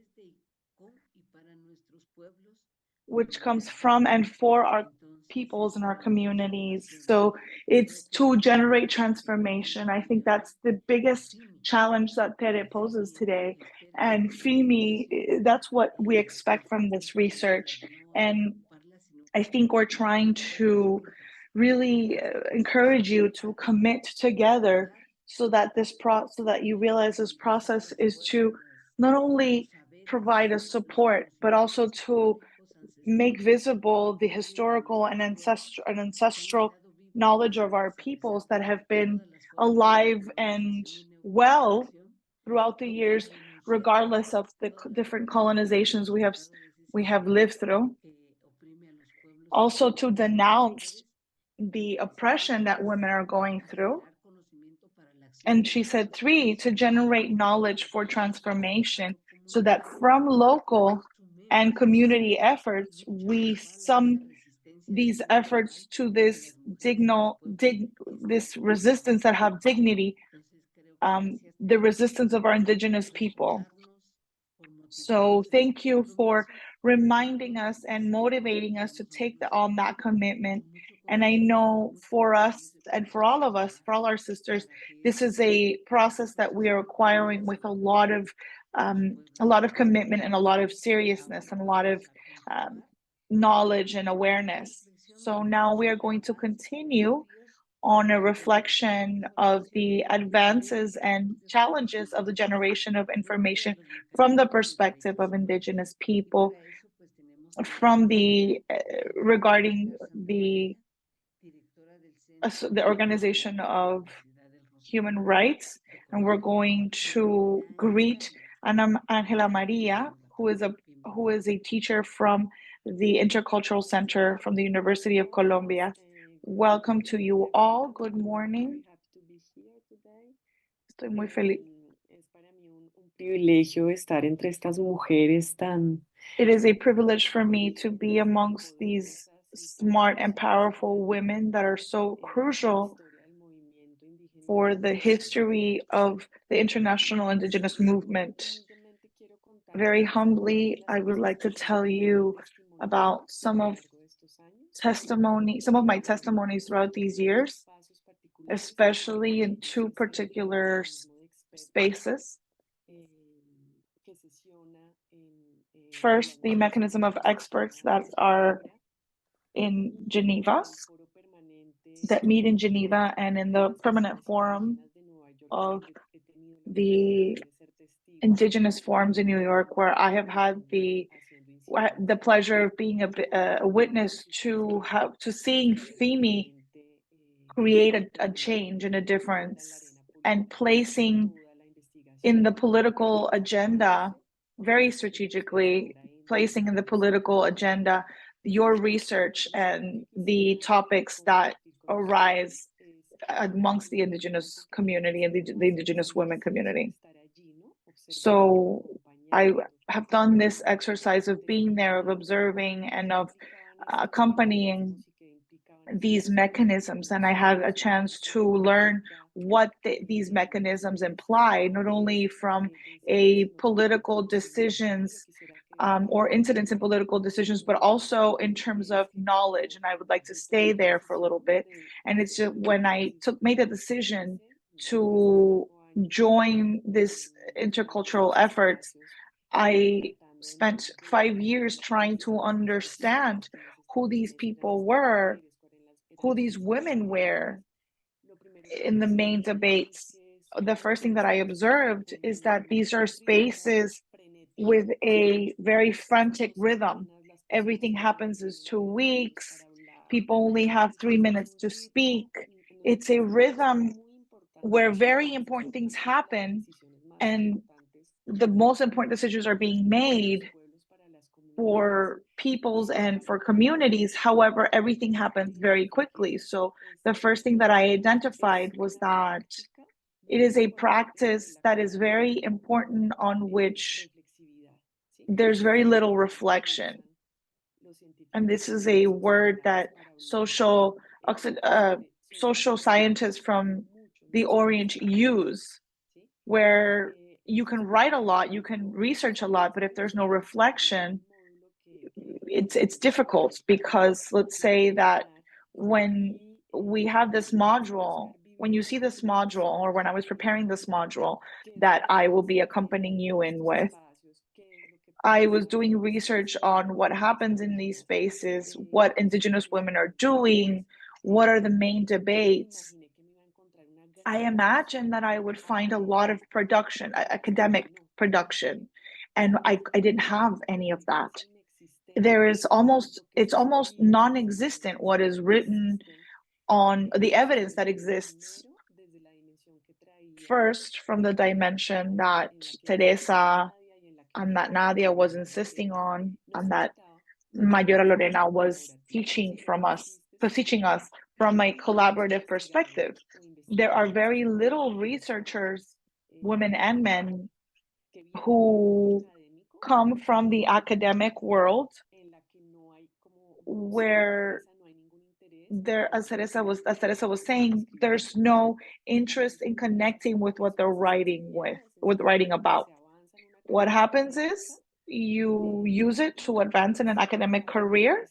which comes from and for our peoples and our communities. So it's to generate transformation. I think that's the biggest challenge that Tere poses today. And FIMI, that's what we expect from this research. And I think we're trying to really encourage you to commit together, so that you realize this process is to not only provide a support, but also to make visible the historical and ancestral knowledge of our peoples that have been alive and well throughout the years, regardless of the different colonizations we have lived through. Also to denounce the oppression that women are going through, And she said 3, to generate knowledge for transformation so that from local and community efforts, we sum these efforts to this this resistance that have dignity, the resistance of our indigenous people. So thank you for reminding us and motivating us to take on that commitment. And I know for us and for all of us, for all our sisters, this is a process that we are acquiring with a lot of commitment and a lot of seriousness and a lot of knowledge and awareness. So now we are going to continue on a reflection of the advances and challenges of the generation of information from the perspective of Indigenous people, from the regarding the Organization of Human Rights, and we're going to greet Angela Maria, who is a teacher from the Intercultural Center from the University of Colombia. Welcome to you all. Good morning. Estoy muy feliz. Privilegio estar entre estas mujeres tan. It is a privilege for me to be amongst these smart and powerful women that are so crucial for the history of the international Indigenous movement. Very humbly, I would like to tell you about some of my testimonies throughout these years, especially in 2 particular spaces. First, the mechanism of experts that are in Geneva, that meet in Geneva, and in the permanent forum of the Indigenous forums in New York, where I have had the pleasure of being a witness to seeing FIMI create a change and a difference, and placing in the political agenda, very strategically placing in the political agenda your research and the topics that arise amongst the Indigenous community and the Indigenous women community. So I have done this exercise of being there, of observing, and of accompanying these mechanisms, and I had a chance to learn what these mechanisms imply, not only from a political decisions or incidents in political decisions, but also in terms of knowledge. And I would like to stay there for a little bit. And it's just when I made the decision to join this intercultural efforts, I spent 5 years trying to understand who these people were, who these women were in the main debates. The first thing that I observed is that these are spaces with a very frantic rhythm. Everything happens in 2 weeks. People only have 3 minutes to speak. It's a rhythm where very important things happen and the most important decisions are being made for peoples and for communities. However, everything happens very quickly. So the first thing that I identified was that it is a practice that is very important, on which there's very little reflection. And this is a word that social scientists from the Orient use, where you can write a lot, you can research a lot, but if there's no reflection, it's difficult. Because let's say that when we have this module, when you see this module, or when I was preparing this module that I will be accompanying you in with, I was doing research on what happens in these spaces, what Indigenous women are doing, what are the main debates. I imagined that I would find a lot of production, academic production, and I didn't have any of that. It's almost non-existent what is written on the evidence that exists. First, from the dimension that Teresa and that Nadia was insisting on, and that Mayora Lorena was teaching us from a collaborative perspective. there are very little researchers, women and men, who come from the academic world where there, as Teresa was saying, there's no interest in connecting with what they're writing about. What happens is you use it to advance in an academic career,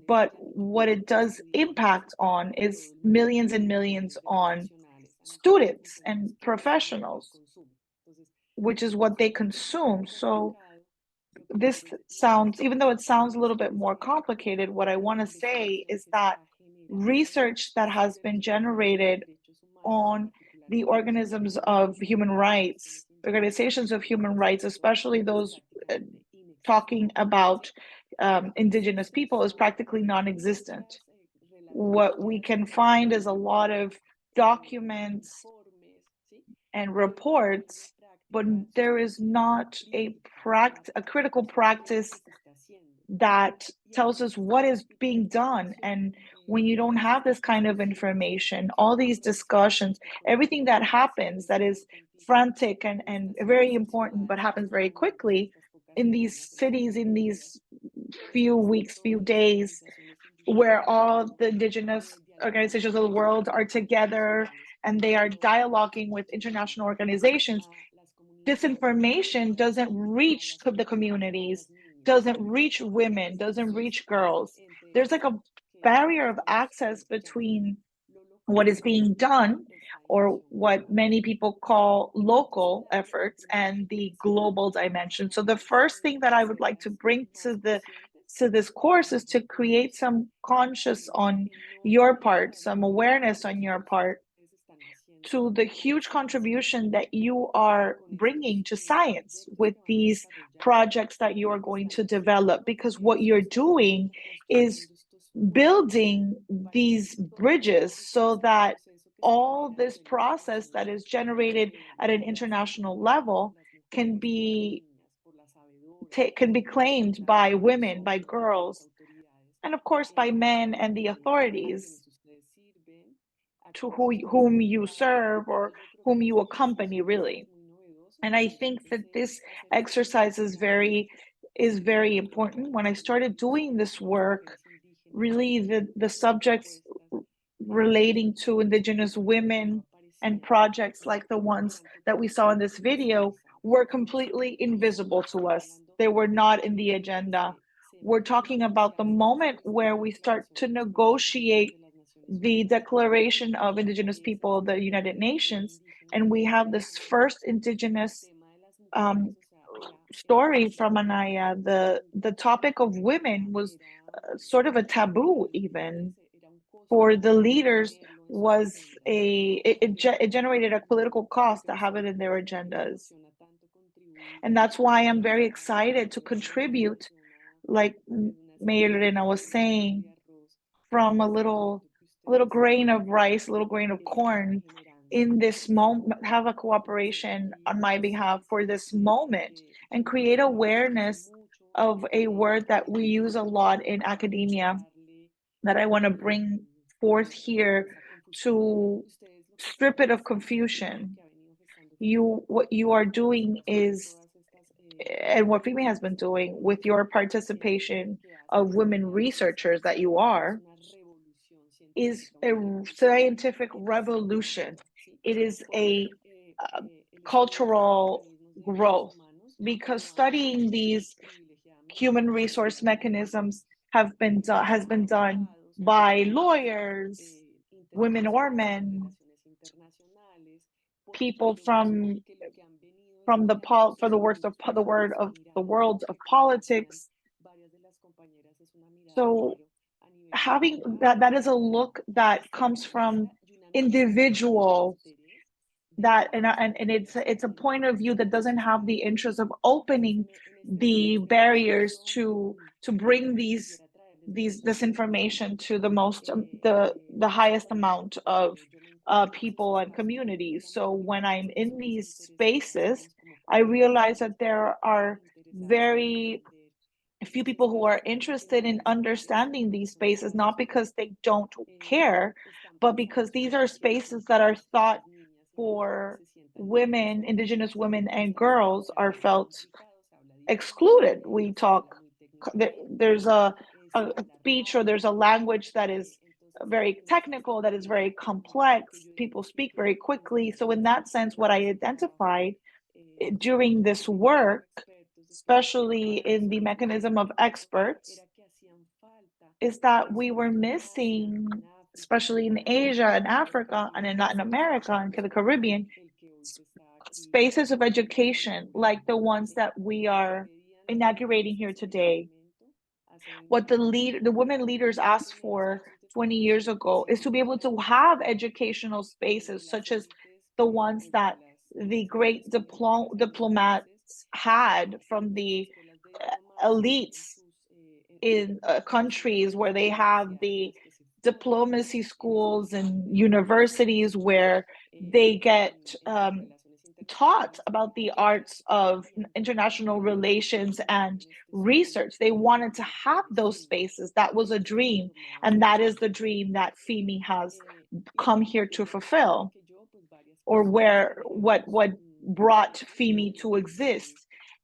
but what it does impact on is millions and millions on students and professionals, which is what they consume. So this sounds, even though it sounds a little bit more complicated, what I want to say is that research that has been generated on the organisms of human rights, organizations of human rights, especially those talking about indigenous people, is practically non-existent. What we can find is a lot of documents and reports, but there is not a critical practice that tells us what is being done. And when you don't have this kind of information, all these discussions, everything that happens that is frantic and very important, but happens very quickly in these cities, in these few weeks, few days, where all the indigenous organizations of the world are together and they are dialoguing with international organizations, this information doesn't reach the communities, doesn't reach women, doesn't reach girls. There's like a barrier of access between what is being done, or what many people call local efforts, and the global dimension. So the first thing that I would like to bring to this course is to create some conscious on your part, some awareness on your part, to the huge contribution that you are bringing to science with these projects that you are going to develop, because what you're doing is building these bridges so that all this process that is generated at an international level can be claimed by women, by girls, and of course by men and the authorities to whom you serve or whom you accompany, really. And I think that this exercise is very important. When I started doing this work, really the subjects relating to indigenous women and projects like the ones that we saw in this video were completely invisible to us. They were not in the agenda. We're talking about the moment where we start to negotiate the Declaration of Indigenous People of the United Nations, and we have this first indigenous story from Anaya. The topic of women was sort of a taboo, even for the leaders. It generated a political cost to have it in their agendas. And that's why I'm very excited to contribute, like Mayor Lorena was saying, from a little grain of rice, a little grain of corn in this moment, have a cooperation on my behalf for this moment, and create awareness of a word that we use a lot in academia that I want to bring forth here to strip it of confusion. What you are doing is, and what FIMI has been doing with your participation of women researchers that you are, is a scientific revolution. It is a cultural growth, because studying these human resource mechanisms has been done by lawyers, women or men, people from the world of politics. So having that is a look that comes from individuals, that and it's a point of view that doesn't have the interest of opening the barriers to bring this information to the highest amount of people and communities. So when I'm in these spaces, I realize that there are very few people who are interested in understanding these spaces, not because they don't care, but because these are spaces that are thought for women, Indigenous women and girls are felt excluded. We talk, there's a speech or there's a language that is very technical, that is very complex. People speak very quickly. So in that sense, what I identified during this work, especially in the mechanism of experts, is that we were missing, especially in Asia and Africa and in Latin America and the Caribbean, spaces of education like the ones that we are inaugurating here today. What the women leaders asked for 20 years ago is to be able to have educational spaces such as the ones that the great diplomats had from the elites in countries where they have the diplomacy schools and universities where they get taught about the arts of international relations and research. They wanted to have those spaces. That was a dream, and that is the dream that FIMI has come here to fulfill, or what brought FIMI to exist.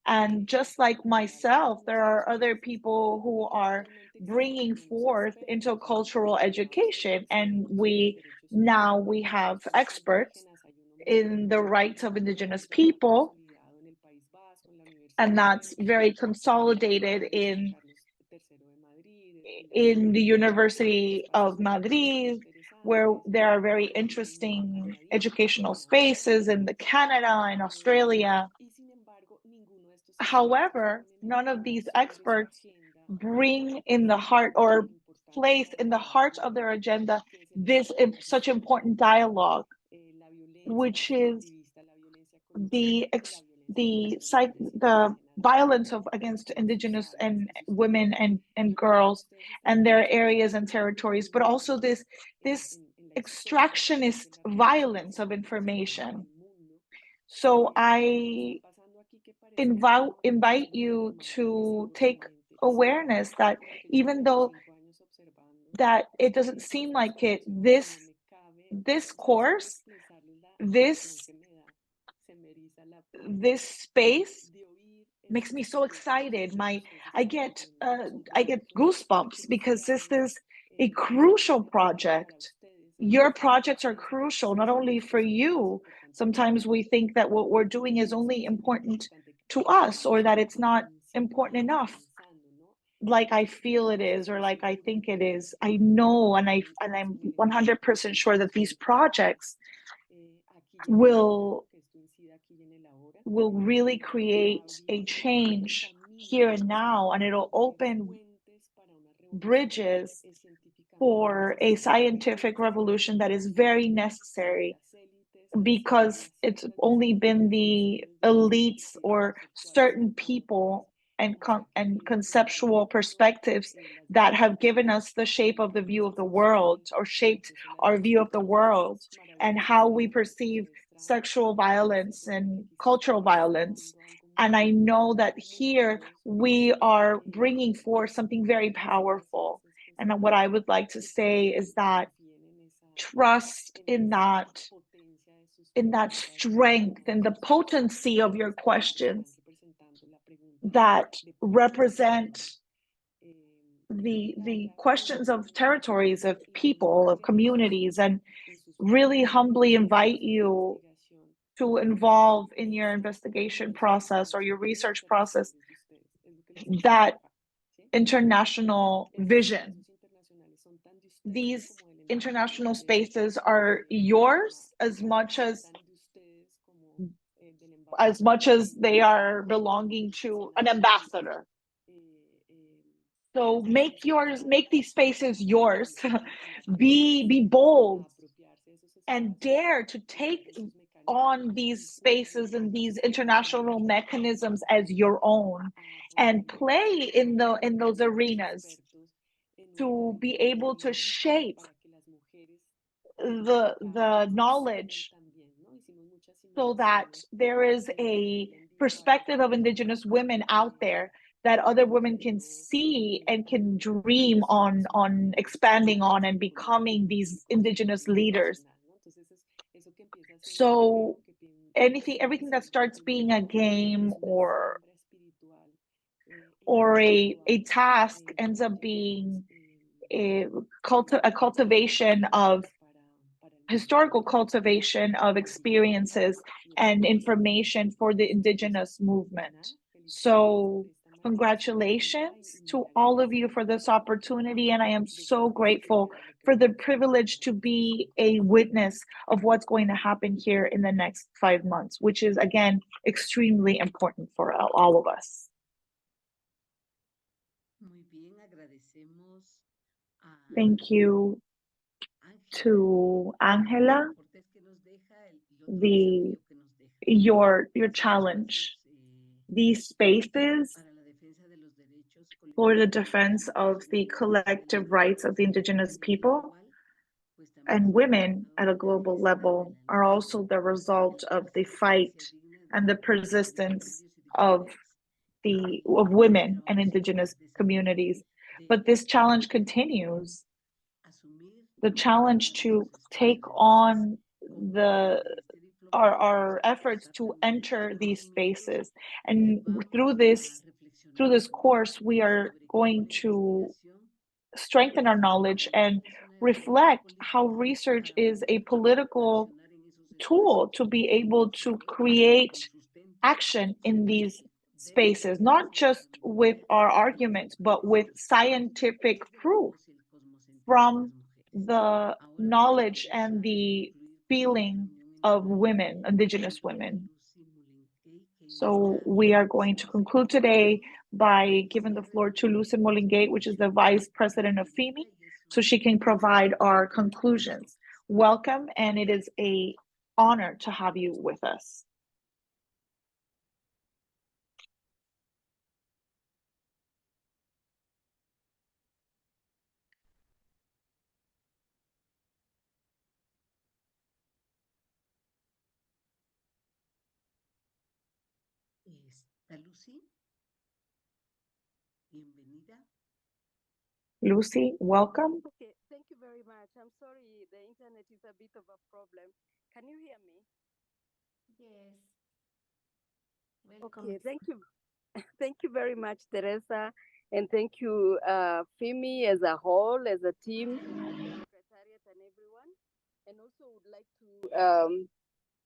And just like myself, there are other people who are bringing forth intercultural education, and we have experts in the rights of Indigenous people, and that's very consolidated in the University of Madrid, where there are very interesting educational spaces in Canada and Australia. However, none of these experts bring in the heart or place in the heart of their agenda this such important dialogue, which is the violence against Indigenous and women and girls and their areas and territories, but also this extractionist violence of information. So I invite you to take awareness that even though that it doesn't seem like it, this course, this space makes me so excited. I get goosebumps because this is a crucial project. Your projects are crucial, not only for you. Sometimes we think that what we're doing is only important to us, or that it's not important enough, like I feel it is, or like I think it is. I know, and I'm 100% sure that these projects will really create a change here and now, and it'll open bridges for a scientific revolution that is very necessary, because it's only been the elites or certain people and conceptual perspectives that have given us the shape of the view of the world, or shaped our view of the world and how we perceive sexual violence and cultural violence. And I know that here we are bringing forth something very powerful. And what I would like to say is that trust in that strength and the potency of your questions that represent the questions of territories, of people, of communities, and really humbly invite you to involve in your investigation process or your research process that international vision. These international spaces are yours as much as they are belonging to an ambassador. So make these spaces yours. Be bold and dare to take on these spaces and these international mechanisms as your own, and play in those arenas to be able to shape the knowledge, so that there is a perspective of Indigenous women out there that other women can see and can dream on expanding on and becoming these Indigenous leaders. So everything that starts being a game or a task ends up being a cultivation of historical cultivation of experiences and information for the Indigenous movement. So congratulations to all of you for this opportunity, and I am so grateful for the privilege to be a witness of what's going to happen here in the next 5 months, which is, again, extremely important for all of us. Thank you to Angela, your challenge. These spaces for the defense of the collective rights of the Indigenous people and women at a global level are also the result of the fight and the persistence of women and Indigenous communities. But this challenge continues. The challenge to take on our efforts to enter these spaces. And through this course, we are going to strengthen our knowledge and reflect how research is a political tool to be able to create action in these spaces, not just with our arguments, but with scientific proof from the knowledge and the feeling of women, Indigenous women. So we are going to conclude today by giving the floor to Lucy Molingate, which is the Vice President of FIMI, so she can provide our conclusions. Welcome, and it is an honor to have you with us. Lucy, bienvenida. Lucy, welcome. Okay, thank you very much. I'm sorry, the internet is a bit of a problem. Can you hear me? Yes. Okay, thank you. Thank you very much, Teresa. And thank you, FIMI as a whole, as a team, Secretariat and everyone. And also would like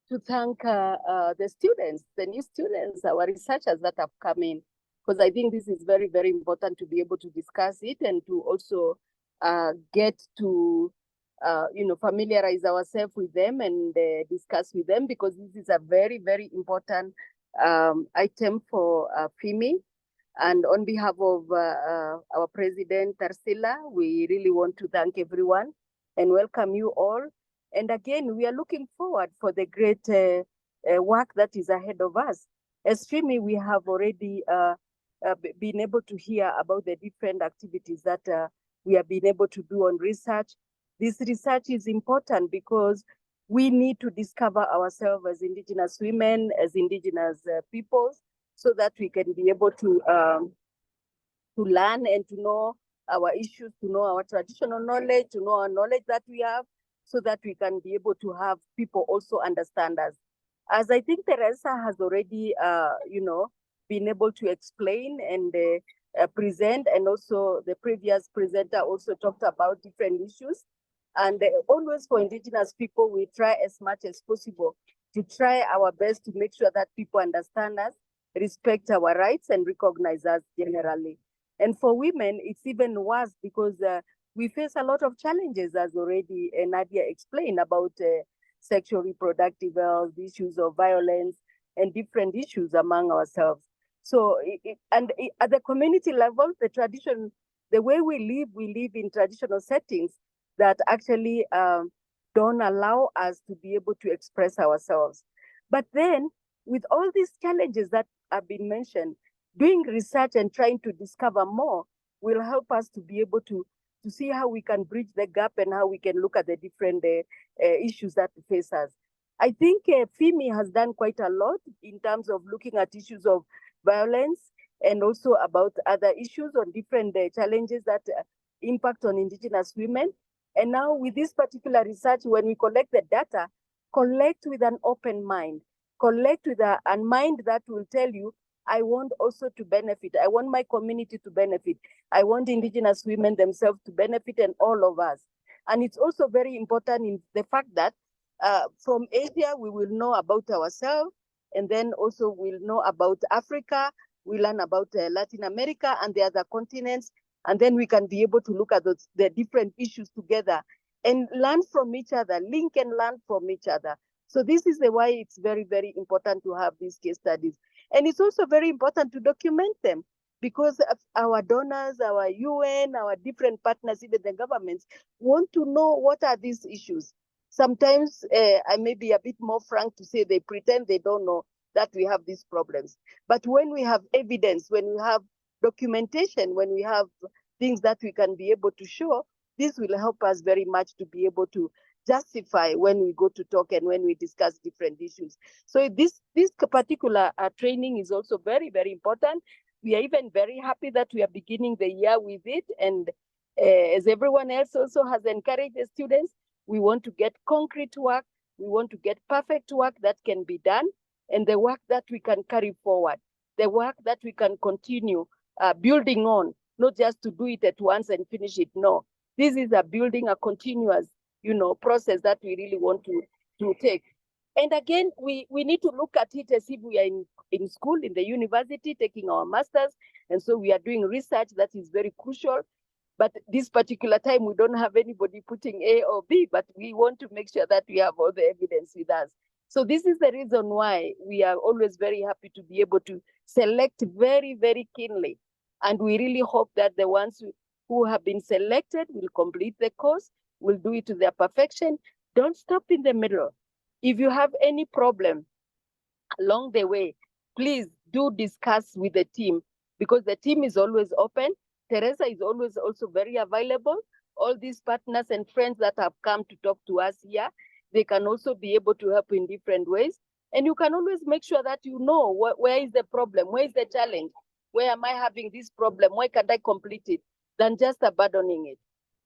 to thank the students, the new students, our researchers that have come in, because I think this is very, very important to be able to discuss it and to also get to, familiarize ourselves with them and discuss with them, because this is a very, very important item for FIMI. And on behalf of our President, Tarsila, we really want to thank everyone and welcome you all. And again, we are looking forward for the great work that is ahead of us. As FIMI, we have already been able to hear about the different activities that we have been able to do on research. This research is important because we need to discover ourselves as Indigenous women, as Indigenous peoples, so that we can be able to learn and to know our issues, to know our traditional knowledge, to know our knowledge that we have, so that we can be able to have people also understand us. As I think Teresa has already, been able to explain and present, and also the previous presenter also talked about different issues. And always for Indigenous people, we try as much as possible to try our best to make sure that people understand us, respect our rights, and recognize us generally. And for women, it's even worse because we face a lot of challenges, as already Nadia explained, about sexual reproductive health, issues of violence, and different issues among ourselves. So, at the community level, the way we live in traditional settings that actually don't allow us to be able to express ourselves. But then, with all these challenges that have been mentioned, doing research and trying to discover more will help us to be able to see how we can bridge the gap and how we can look at the different issues that face us. I think FIMI has done quite a lot in terms of looking at issues of violence and also about other issues on different challenges that impact on Indigenous women. And now with this particular research, when we collect the data, collect with an open mind, collect with a mind that will tell you, I want also to benefit. I want my community to benefit. I want Indigenous women themselves to benefit, and all of us. And it's also very important in the fact that from Asia, we will know about ourselves, and then also we'll know about Africa, we learn about Latin America and the other continents, and then we can be able to look at the different issues together and learn from each other, link and learn from each other. So this is why it's very, very important to have these case studies. And it's also very important to document them, because our donors, our UN, our different partners, even the governments, want to know what are these issues. Sometimes I may be a bit more frank to say they pretend they don't know that we have these problems. But when we have evidence, when we have documentation, when we have things that we can be able to show, this will help us very much to be able to justify when we go to talk and when we discuss different issues. So this particular training is also very, very important. We are even very happy that we are beginning the year with it. And as everyone else also has encouraged the students, we want to get concrete work. We want to get perfect work that can be done, and the work that we can carry forward, the work that we can continue building on, not just to do it at once and finish it. No, this is a building, a continuous, process that we really want to take. And again, we need to look at it as if we are in school, in the university, taking our masters. And so we are doing research that is very crucial. But this particular time, we don't have anybody putting A or B, but we want to make sure that we have all the evidence with us. So this is the reason why we are always very happy to be able to select very, very keenly. And we really hope that the ones who have been selected will complete the course, will do it to their perfection. Don't stop in the middle. If you have any problem along the way, please do discuss with the team, because the team is always open. Teresa is always also very available. All these partners and friends that have come to talk to us here, they can also be able to help in different ways. And you can always make sure that you know where is the problem, where is the challenge, where am I having this problem, why can't I complete it, than just abandoning it.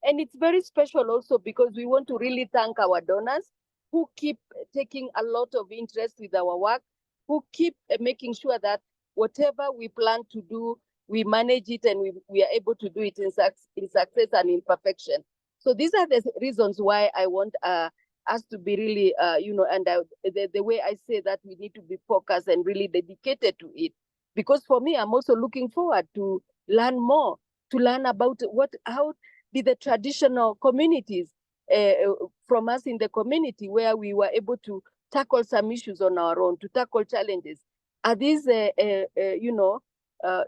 And it's very special also because we want to really thank our donors who keep taking a lot of interest with our work, who keep making sure that whatever we plan to do, we manage it and we are able to do it in success and in perfection. So these are the reasons why I want us to be really, and the way I say that we need to be focused and really dedicated to it. Because for me, I'm also looking forward to learn more, to learn about how did the traditional communities from us in the community where we were able to tackle some issues on our own, to tackle challenges. Are these,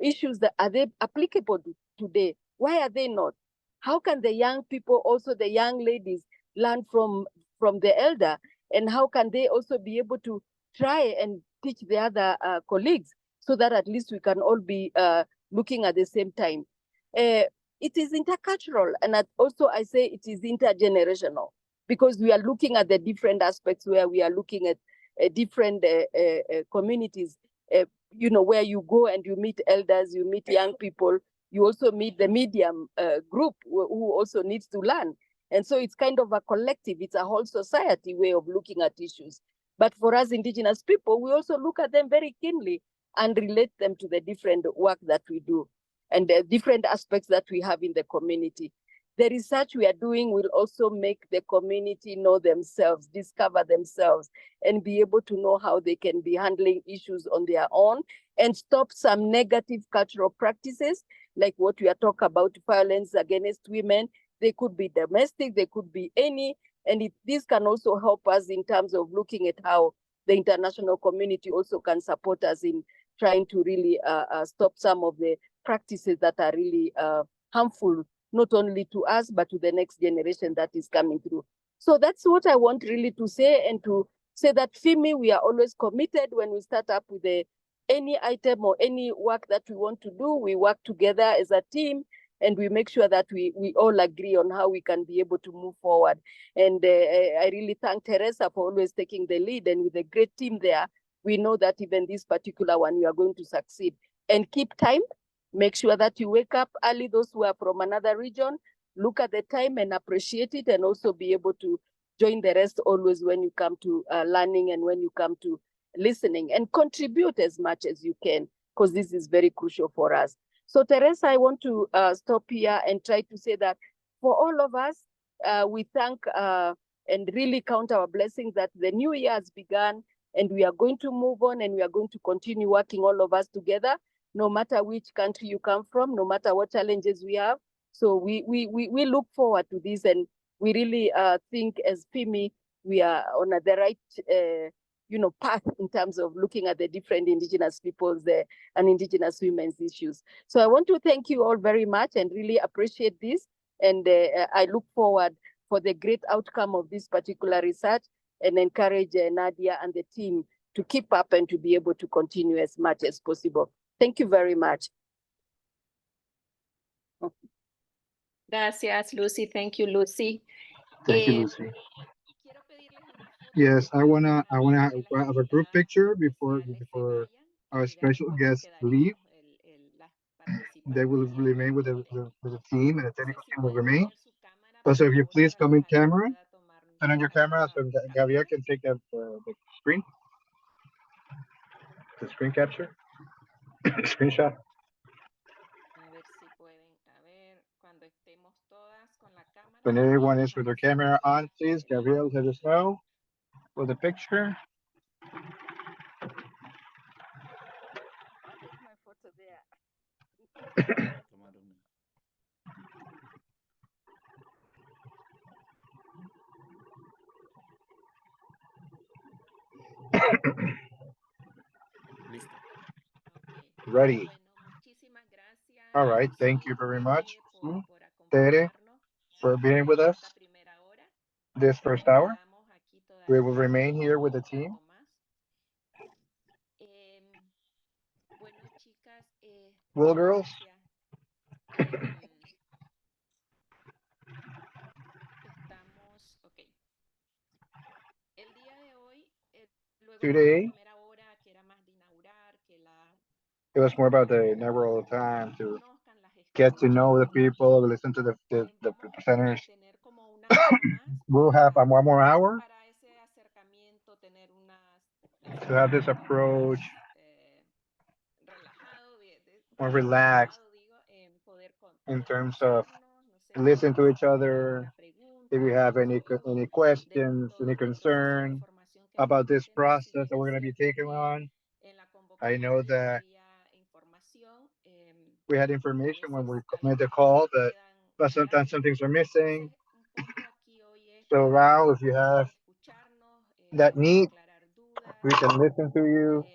issues that are they applicable today? Why are they not? How can the young people, also the young ladies, learn from the elder? And how can they also be able to try and teach the other colleagues so that at least we can all be looking at the same time? It is intercultural, and also I say it is intergenerational, because we are looking at the different aspects where we are looking at different communities, where you go and you meet elders, you meet young people, you also meet the medium group who also needs to learn. And so it's kind of a collective, it's a whole society way of looking at issues. But for us Indigenous people, we also look at them very keenly and relate them to the different work that we do and the different aspects that we have in the community. The research we are doing will also make the community know themselves, discover themselves, and be able to know how they can be handling issues on their own and stop some negative cultural practices, like what we are talking about, violence against women. They could be domestic, they could be any, and this can also help us in terms of looking at how the international community also can support us in trying to really stop some of the practices that are really harmful, not only to us, but to the next generation that is coming through. So that's what I want really to say, and to say that FIMI, we are always committed when we start up with any item or any work that we want to do. We work together as a team, and we make sure that we all agree on how we can be able to move forward. And I really thank Teresa for always taking the lead, and with a great team there, we know that even this particular one, we are going to succeed, and keep time. Make sure that you wake up early. Those who are from another region, look at the time and appreciate it, and also be able to join the rest always when you come to learning and when you come to listening, and contribute as much as you can, because this is very crucial for us. So Teresa, I want to stop here and try to say that for all of us, we thank and really count our blessings that the new year has begun, and we are going to move on, and we are going to continue working all of us together, no matter which country you come from, no matter what challenges we have. So we look forward to this, and we really think as FIMI, we are on the right path in terms of looking at the different Indigenous peoples and Indigenous women's issues. So I want to thank you all very much and really appreciate this. And I look forward for the great outcome of this particular research, and encourage Nadia and the team to keep up and to be able to continue as much as possible. Thank you very much. Gracias, Lucy. Thank you, Lucy. Thank you, Lucy. Yes, I wanna have a group picture before our special guests leave. They will remain with the team, and the technical team will remain. Also, if you please come in camera, turn on your camera so Gabriel can take the screen, the screen capture, screenshot. When everyone is with their camera on, please, Gabriel, let us know for the picture. Ready. All right. Thank you very much, Tere, for being with us this first hour. We will remain here with the team. Well, girls. Today, it was more about the inaugural time to get to know the people, listen to the presenters. We'll have one more hour to have this approach more relaxed in terms of listen to each other. If you have any questions, any concern about this process that we're going to be taking on, I know that we had information when we made the call, but sometimes some things are missing. So now, if you have that need, we can listen to you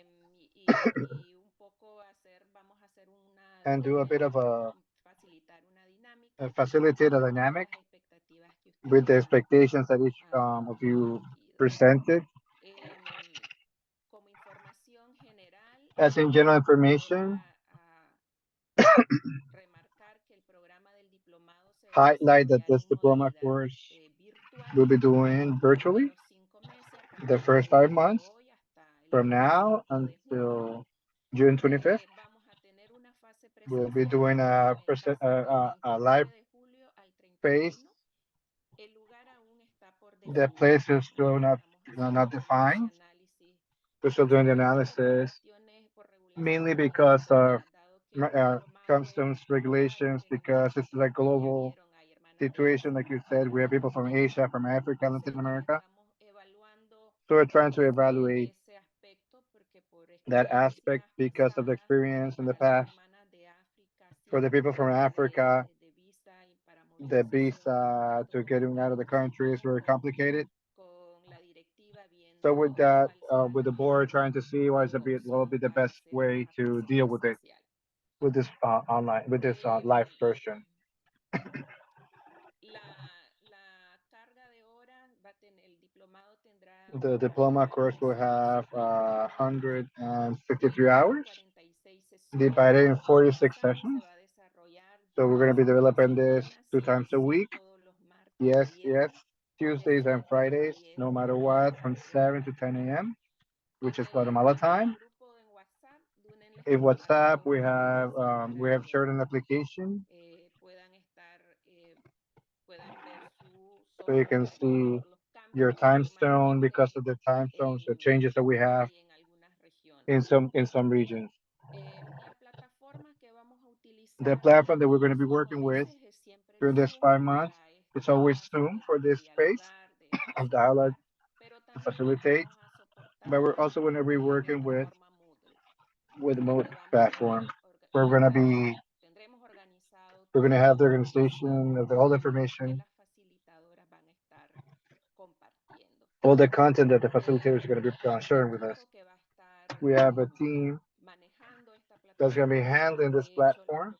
and do a bit of a facilitate a dynamic with the expectations that each of you presented. As in general information, highlight that this diploma course will be doing virtually the first 5 months from now until June 25th. We'll be doing a live phase. The place is still not defined. We're still doing the analysis, mainly because of customs regulations, because it's like global situation, like you said. We have people from Asia, from Africa, Latin America. So we're trying to evaluate that aspect because of the experience in the past. For the people from Africa, the visa to getting out of the country is very complicated. So with that, with the board trying to see what will be the best way to deal with it, with this online, with this live version. The diploma course will have 153 hours divided in 46 sessions. So we're going to be developing this 2 times a week. Yes, Tuesdays and Fridays, no matter what, from 7 to 10 a.m., which is Guatemala time. In WhatsApp, we have shared an application, so you can see your time zone because of the time zones, the changes that we have in some regions. The platform that we're going to be working with during this 5 months, it's always Zoom for this space of dialogue to facilitate, but we're also going to be working with Mode platform. We're going to be we're going to have the organization of all the information, all the content that the facilitators are going to be sharing with us. We have a team that's going to be handling this platform.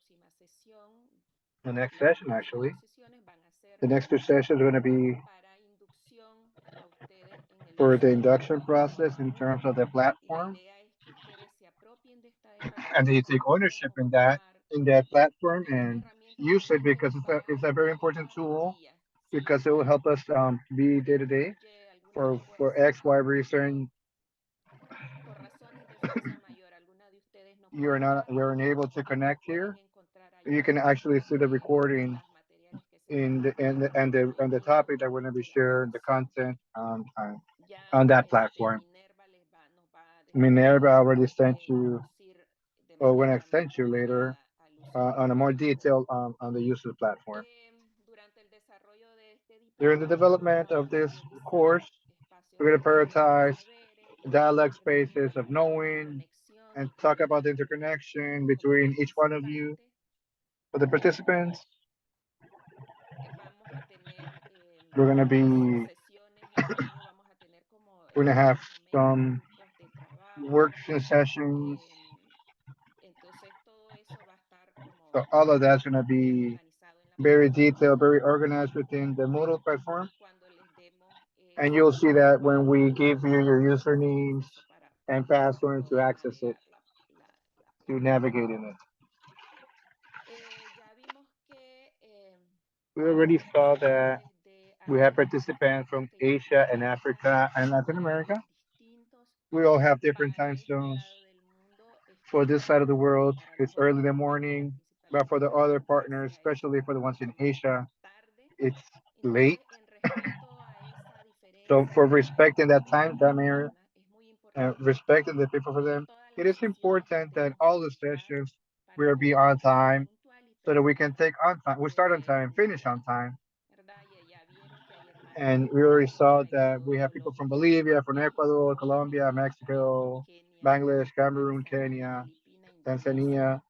The next session, actually, the next two sessions are going to be for the induction process in terms of the platform, and then you take ownership in that platform and use it because it's a very important tool because it will help us be day to day for X, Y reason. You're unable to connect here. You can actually see the recording and the topic that we're going to be sharing the content on that platform. Minerva already sent you, or when I sent you later, on a more detail on the use of the platform. During the development of this course, we're going to prioritize dialogue spaces of knowing and talk about the interconnection between each one of you. For the participants, we're going to be we're going to have some working sessions. So all of that's going to be very detailed, very organized within the Moodle platform. And you'll see that when we give you your usernames and passwords to access it, to navigate in it. We already saw that we have participants from Asia and Africa and Latin America. We all have different time zones. For this side of the world, it's early in the morning, but for the other partners, especially for the ones in Asia, it's late. So for respecting that time area, respecting the people for them, it is important that all the sessions will be on time so that we can take on time. We start on time, finish on time. And we already saw that we have people from Bolivia, from Ecuador, Colombia, Mexico, Bangladesh, Cameroon, Kenya, Tanzania,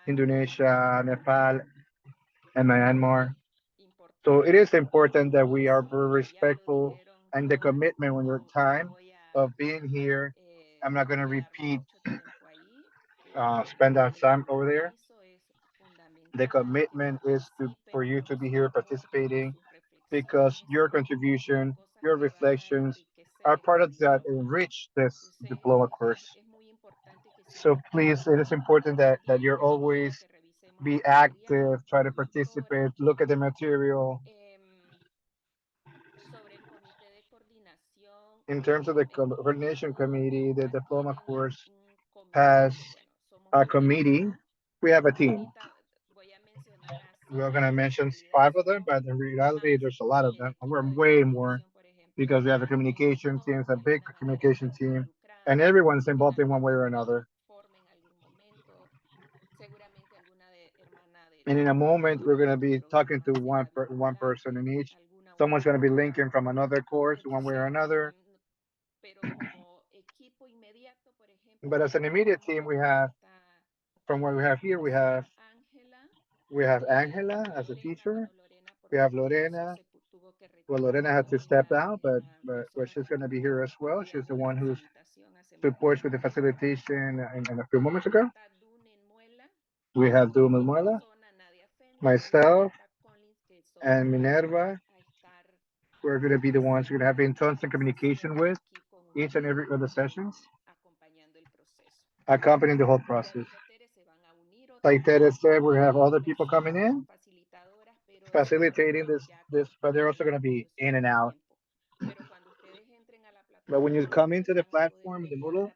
Indonesia, Nepal, and Myanmar. So it is important that we are very respectful and the commitment when your time of being here. I'm not going to repeat, spend our time over there. The commitment is for you to be here participating because your contribution, your reflections are part of that enrich this diploma course. So please, it is important that you're always be active, try to participate, look at the material. In terms of the coordination committee, the diploma course has a committee. We have a team. We're going to mention 5 of them, but in reality, there's a lot of them. And we're way more because we have a communication team, it's a big communication team, and everyone's involved in one way or another. And in a moment, we're going to be talking to one person in each. Someone's going to be linking from another course one way or another. But as an immediate team, we have, from what we have here, we have Angela as a teacher. We have Lorena. Well, Lorena had to step out, but she's going to be here as well. She's the one who supports with the facilitation in a few moments ago. We have Duma Muela, myself, and Minerva. We're going to be the ones who are going to have in constant communication with each and every of the sessions, accompanying the whole process. Like Tere said, we have other people coming in, facilitating this, but they're also going to be in and out. But when you come into the platform, the Moodle,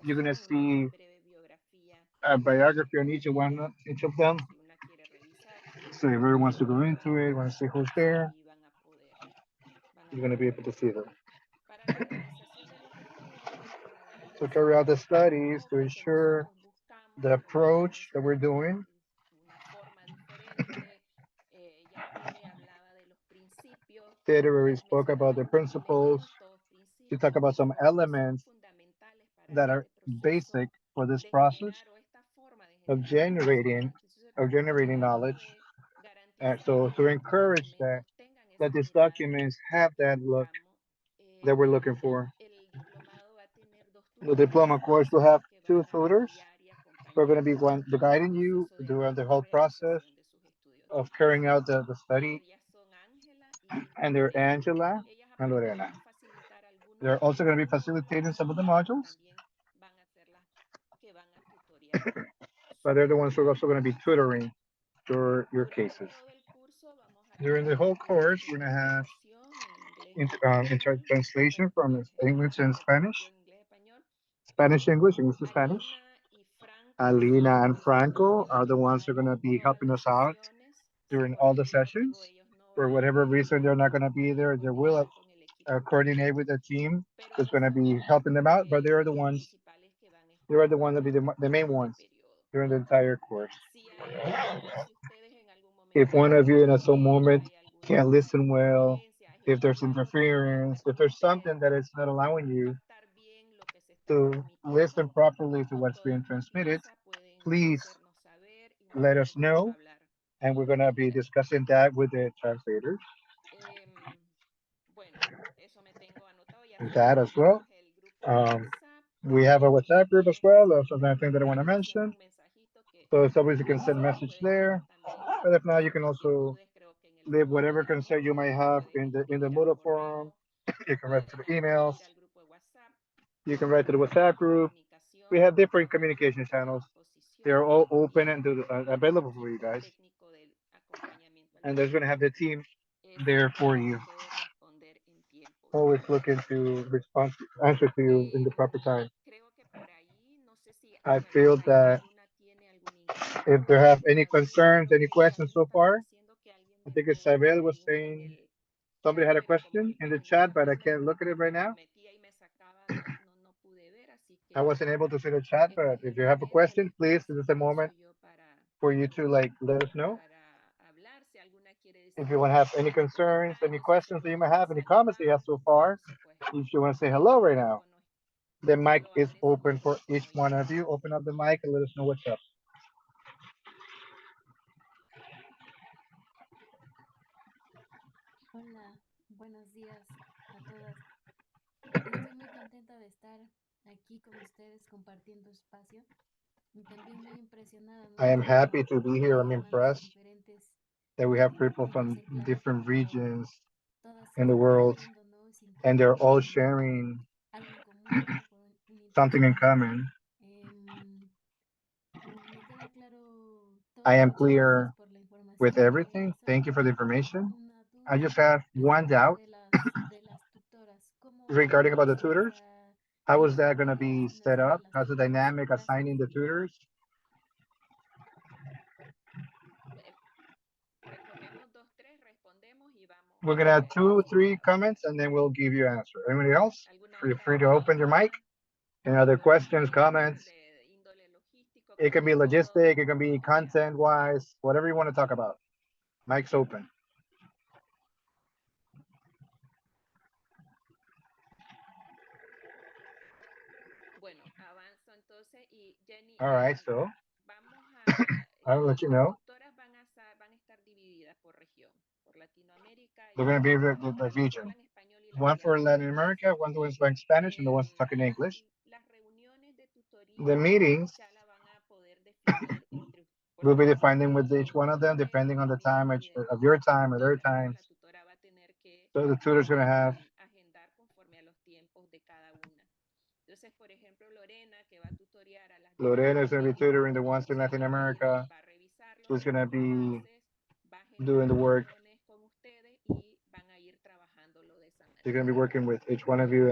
you're going to see a biography on each of them. So if everyone wants to go into it, want to see who's there, you're going to be able to see them. To carry out the studies to ensure the approach that we're doing. Theater where we spoke about the principles, to talk about some elements that are basic for this process of generating knowledge. And so to encourage that these documents have that look that we're looking for. The diploma course will have two tutors. We're going to be guiding you throughout the whole process of carrying out the study. And they're Angela and Lorena. They're also going to be facilitating some of the modules. But they're the ones who are also going to be tutoring your cases. During the whole course, we're going to have translation from English and Spanish. Spanish, English, English to Spanish. Alina and Franco are the ones who are going to be helping us out during all the sessions. For whatever reason, they're not going to be there. They will coordinate with the team that's going to be helping them out, but they are the ones that be the main ones during the entire course. If one of you in some moment can't listen well, if there's interference, if there's something that is not allowing you to listen properly to what's being transmitted, please let us know. And we're going to be discussing that with the translators. That as well. We have a WhatsApp group as well. That's another thing that I want to mention. So it's always you can send a message there. But if not, you can also leave whatever concern you might have in the Moodle forum. You can write to the emails. You can write to the WhatsApp group. We have different communication channels. They are all open and available for you guys. And there's going to have the team there for you. Always looking to answer to you in the proper time. I feel that if there have any concerns, any questions so far, I think Isabel was saying somebody had a question in the chat, but I can't look at it right now. I wasn't able to see the chat, but if you have a question, please, this is a moment for you to let us know. If you want to have any concerns, any questions that you might have, any comments that you have so far, if you want to say hello right now, the mic is open for each one of you. Open up the mic and let us know what's up. Hola, buenos días a todas. Estoy muy contenta de estar aquí con ustedes compartiendo espacio y también muy impresionada. I am happy to be here. I'm impressed that we have people from different regions in the world, and they're all sharing something in common. I am clear with everything. Thank you for the information. I just have one doubt regarding about the tutors. How is that going to be set up? How's the dynamic assigning the tutors? We're going to have 2 or 3 comments and then we'll give you an answer. Anybody else? Feel free to open your mic. Any other questions, comments? It can be logistic, it can be content-wise, whatever you want to talk about. Mic's open. All right, so I'll let you know. They're going to be the region. One for Latin America, one who is learning Spanish, and the one's talking English. The meetings we'll be defining with each one of them, depending on the time of your time or their times. So the tutor's going to have. Lorena is going to be tutoring the ones in Latin America. Who's going to be doing the work. They're going to be working with each one of you,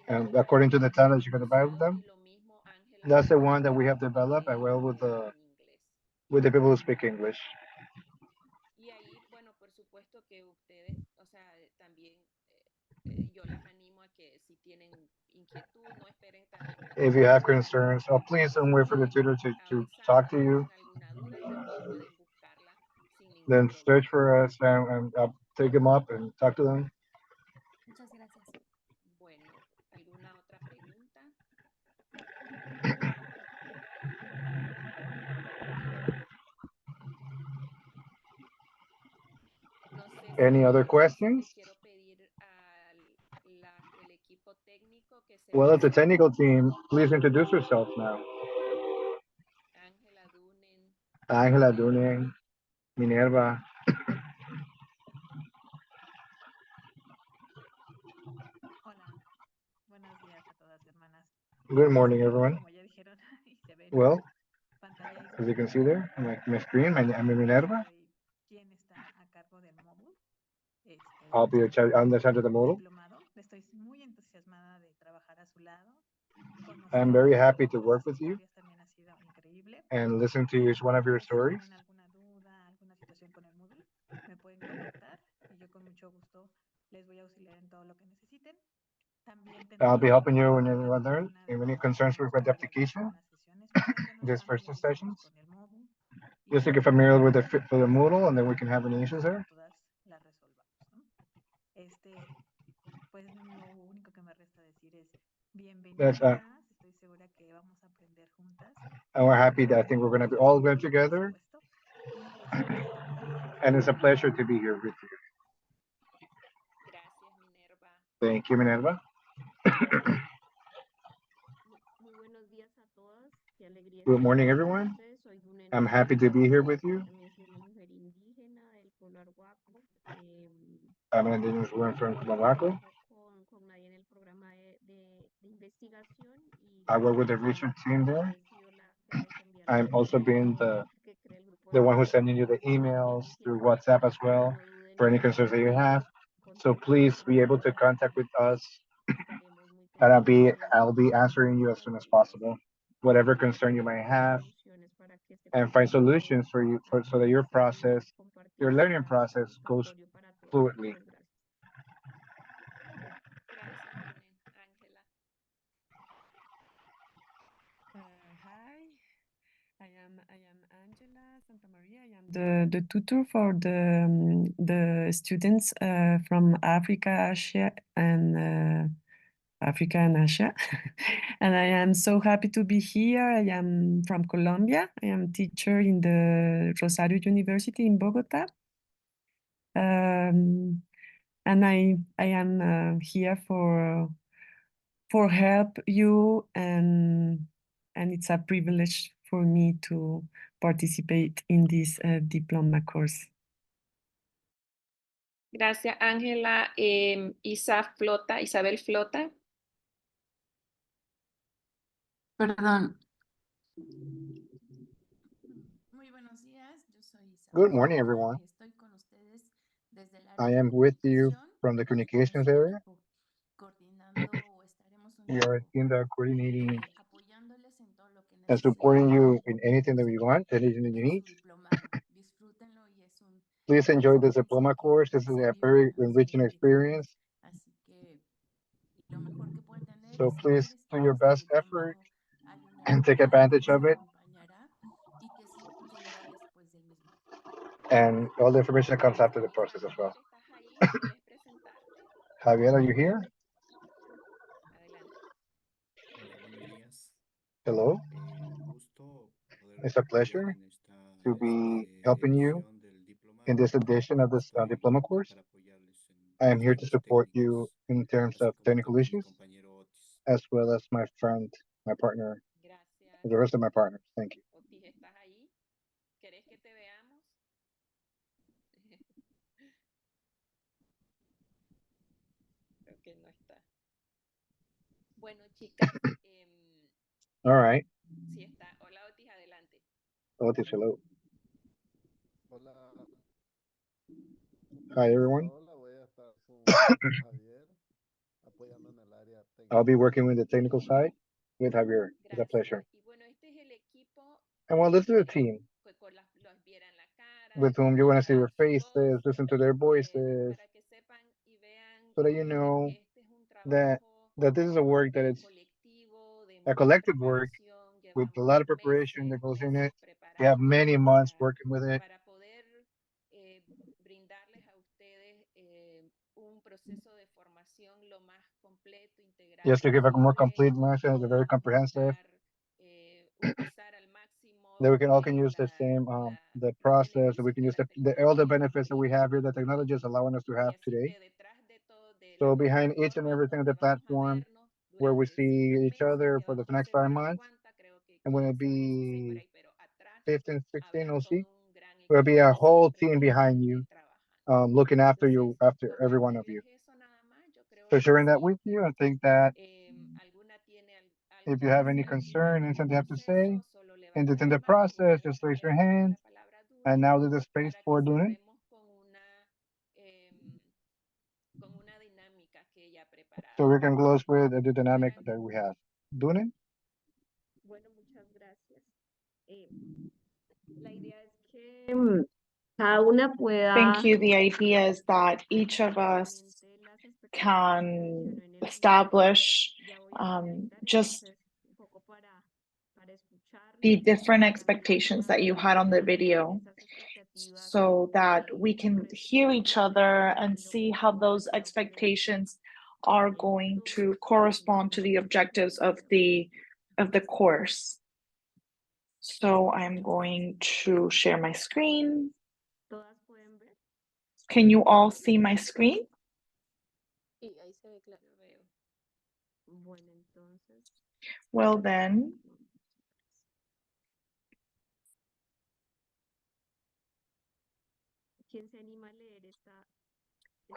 and according to the talents you're going to buy with them. That's the one that we have developed as well with the people who speak English. Y ahí, bueno, por supuesto que ustedes, o sea, también yo las animo a que si tienen inquietud, no esperen If you have concerns, please don't wait for the tutor to talk to you. alguna duda, también pueden buscarla sin ningún Then problema. search for us and I'll take them up and talk to them. Muchas gracias. Bueno, ¿alguna otra pregunta? No sé si Any other questions? quiero pedir el equipo técnico que se Well, it's a technical team. Please introduce yourself now. Ángela Dunen, Minerva. Hola, buenos días a todas hermanas. Good morning, everyone. Como ya dijeron y se ve en Well, mi pantalla, ahí as you can soy see there, on my screen, I'm Minerva. quien está a cargo del módulo. I'll be on the charge of the model. Diplomado. Estoy muy entusiasmada de trabajar a su lado. I'm very happy to work with you También ha sido increíble. and listen to each one of your stories. Si tienen alguna duda, alguna situación con el módulo, me pueden contactar y yo con mucho gusto les voy a auxiliar en todo lo que necesiten. I'll be helping you in any concerns with the application. This first two sessions. Just to get familiar with the Moodle, and then we can have any issues there. Las resolvamos, ¿no? Pues lo único que me resta decir es bienvenidas. Estoy segura que vamos a aprender juntas. And we're happy that I think we're going to be all good together. Un gusto estar con ustedes. And it's a pleasure to be here with you. Gracias, Minerva. Thank you, Minerva. Muy buenos días a todas. Qué alegría Good estar morning, con everyone. ustedes. Soy Dunen I'm happy to be here with you. También soy una mujer indígena del pueblo arhuaco. I'm an indigenous woman from Morocco. Con nadie en el programa de investigación. I work with the research team there. I'm also being the one who's sending you the emails through WhatsApp as well for any concerns that you have. So please be able to contact with us, and I'll be answering you as soon as possible, whatever concern you might have, and find solutions for you so that your learning process goes fluently. Hi, I am Angela Santa Maria. I am the tutor for the students from Africa, Asia, and Asia. And I am so happy to be here. I am from Colombia. I am teacher in the Rosario University in Bogota. And I am here for help you, and it's a privilege for me to participate in this diploma course. Gracias, Ángela. Isabel Flota. Perdón. Muy buenos días. Yo soy Isabel. Good morning, everyone. Estoy con ustedes desde el área I am with you from the communications area. coordinando o estaremos We are a team that are coordinating apoyándoles en todo lo que and supporting you in anything that you want, anything that you need. Disfrútenlo y es un Please enjoy this diploma course. This is a very enriching experience. Así que lo mejor que pueden tener So es please saber do your best que effort and take advantage of it. y que seguirá después del mismo. And all the information that comes after the process as well. Javier, are you here? Hola, buenos días. Hello. Un gusto poder It's a apoyar pleasure en esta to be helping you edición del diploma. in this edition of this diploma course. I am here to support you in terms of technical issues, as well as my friend, my partner, the rest of my partners. Thank you. Otis, ¿estás ahí? ¿Querés que te veamos? Creo que no está. Bueno, chicas. All right. Sí está. Hola, Otis, adelante. Otis, hello. Hola. Hi, everyone. Hola, voy a estar con Javier, apoyando en el área técnica. I'll be working with the technical side. with Javier. It's a pleasure. And well, this is a team with whom you want to see their faces, listen to their voices, so that you know that this is a work that it's a collective work with a lot of preparation that goes in it. We have many months working with it. Just to give a more complete message, a very comprehensive, that we can all can use the same the process, that we can use all the benefits that we have here, the technology is allowing us to have today. So behind each and everything of the platform, where we see each other for the next 5 months, and when it be 15, 16, we'll see. There'll be a whole team behind you, looking after you, after every one of you. So sharing that with you, I think that if you have any concern and something you have to say, and it's in the process, just raise your hand. And now there's a space for doing it. So we can close with the dynamic that we have. Doing it? Bueno, muchas gracias. La idea es que cada una Thank pueda you. The idea is that each of us can establish just the different expectations that you had on the video, so that we can hear each other and see how those expectations are going to correspond to the objectives of the course. So I'm going to share my screen. Can you all see my screen? Bueno, entonces. Well then, ¿Quién se anima a leer esta?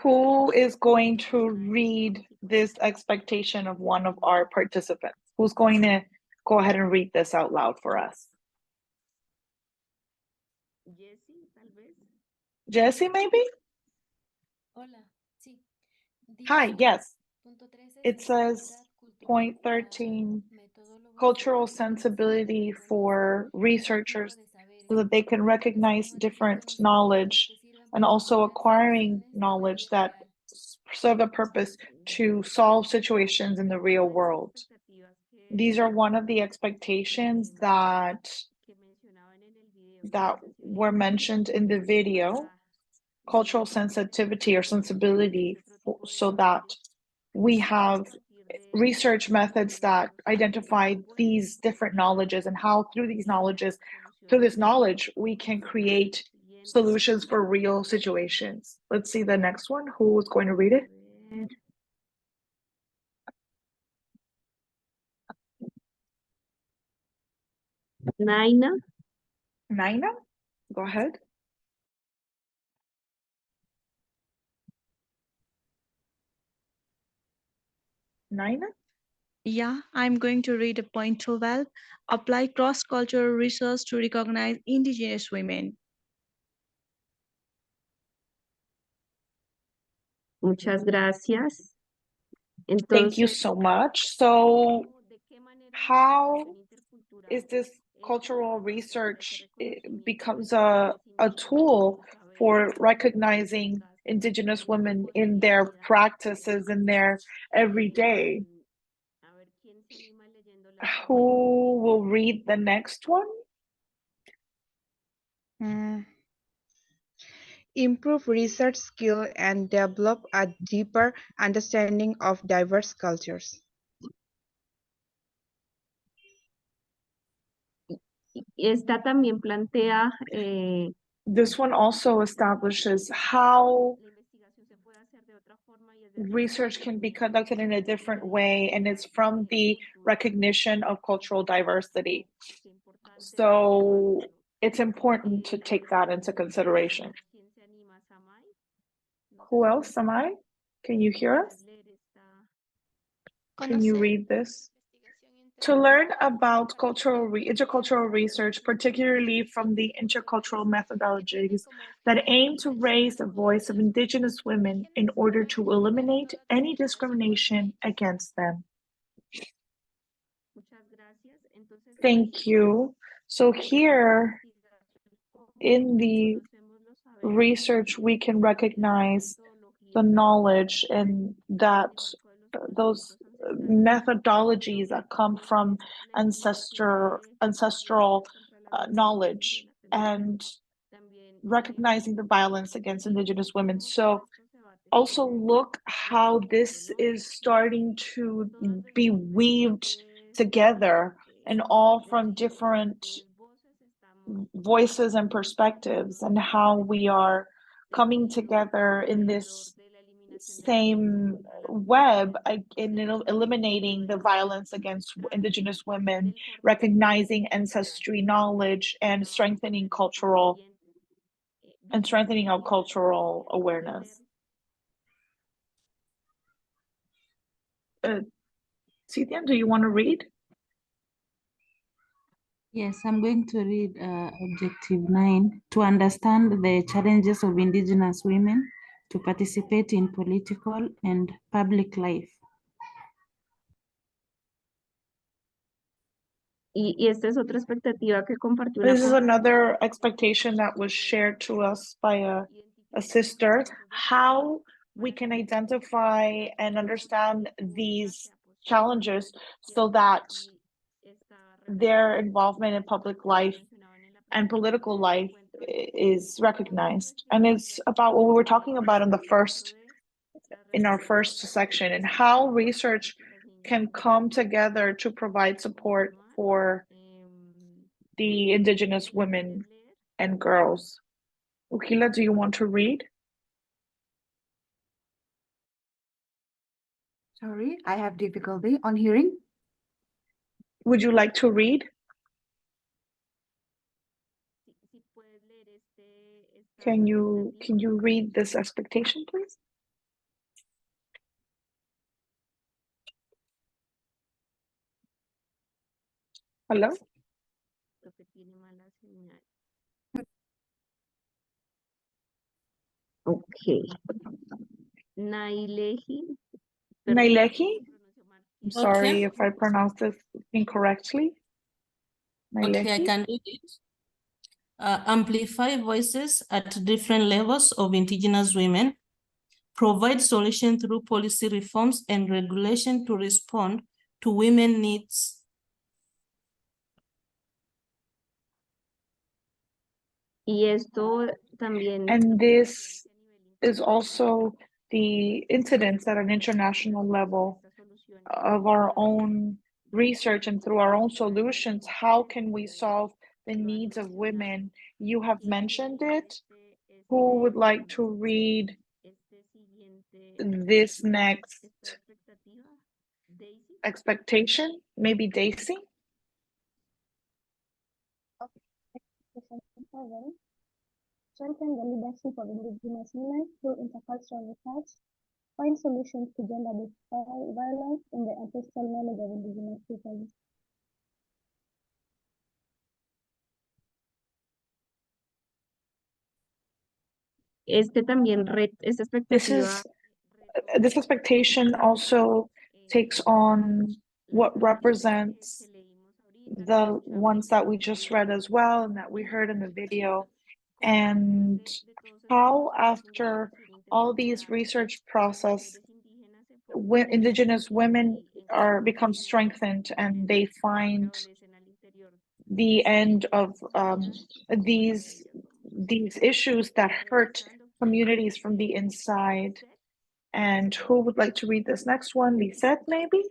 who is going to read this expectation of one of our participants? Who's going to go ahead and read this out loud for us? Jessie, tal vez. Jessie, maybe? Hola, sí. Hi, yes. Punto 13, It says point 13, cultural sensibility for researchers so that they can recognize different knowledge and also acquiring knowledge that serve a purpose to solve situations in the real world. These are one of the expectations that were mentioned in the video, cultural sensitivity or sensibility, so that we have research methods that identify these different knowledges and how through this knowledge, we can create solutions for real situations. Let's see the next one. Who is going to read it? Naina. Naina, go ahead. Naina? Yeah, I'm going to read a point 12. Apply cross-cultural research to recognize Indigenous women. Muchas gracias. Entonces, thank you so much. So how is this cultural research becomes a tool for recognizing Indigenous women in their practices, in their everyday? Who will read the next one? Improve research skill and develop a deeper understanding of diverse cultures. Esta también plantea this one also establishes how research can be conducted in a different way, and it's from the recognition of cultural diversity. So it's important to take that into consideration. Who else? Samai? Can you hear us? Can you read this? To learn about intercultural research, particularly from the intercultural methodologies that aim to raise the voice of Indigenous women in order to eliminate any discrimination against them. Thank you. So here in the research, we can recognize the knowledge and that those methodologies that come from ancestral knowledge and recognizing the violence against Indigenous women. So also look how this is starting to be weaved together and all from different voices and perspectives, and how we are coming together in this same web in eliminating the violence against Indigenous women, recognizing ancestry knowledge, and strengthening our cultural awareness. Cynthia, do you want to read? Yes, I'm going to read Objective 9, to understand the challenges of Indigenous women to participate in political and public life. Y esta es otra expectativa que compartió This is another expectation that was shared to us by a sister, how we can identify and understand these challenges so that their involvement in public life and political life is recognized. And it's about what we were talking about in our first section, and how research can come together to provide support for the Indigenous women and girls. Ukila, do you want to read? Sorry, I have difficulty on hearing. Would you like to read? Can you read this expectation, please? Hello? Okay. Nailehi. Nailehi? I'm sorry if I pronounced this incorrectly. Okay, I can read it. Amplify voices at different levels of Indigenous women, provide solutions through policy reforms and regulation to respond to women needs. Y esto también. And this is also the incidents at an international level of our own research, and through our own solutions, how can we solve the needs of women? You have mentioned it. Who would like to read this next expectation? Maybe Daisy? Strengthen the leadership of Indigenous women through intercultural research, find solutions to gender-based violence in the ancestral knowledge of Indigenous people. Este también esta expectativa. This expectation also takes on what represents the ones that we just read as well and that we heard in the video, and how after all these research process, Indigenous women become strengthened and they find the end of these issues that hurt communities from the inside. And who would like to read this next one? Lisette, maybe?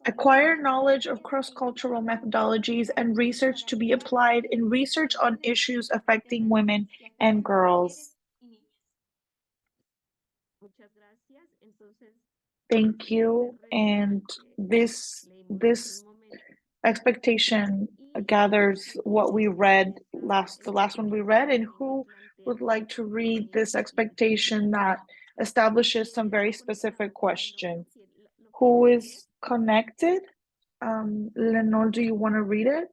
Acquire knowledge of cross-cultural methodologies and research to be applied in research on issues affecting women and girls. Thank you. And this expectation gathers what we read the last one we read. And who would like to read this expectation that establishes some very specific questions? Who is connected? Lenore, do you want to read it?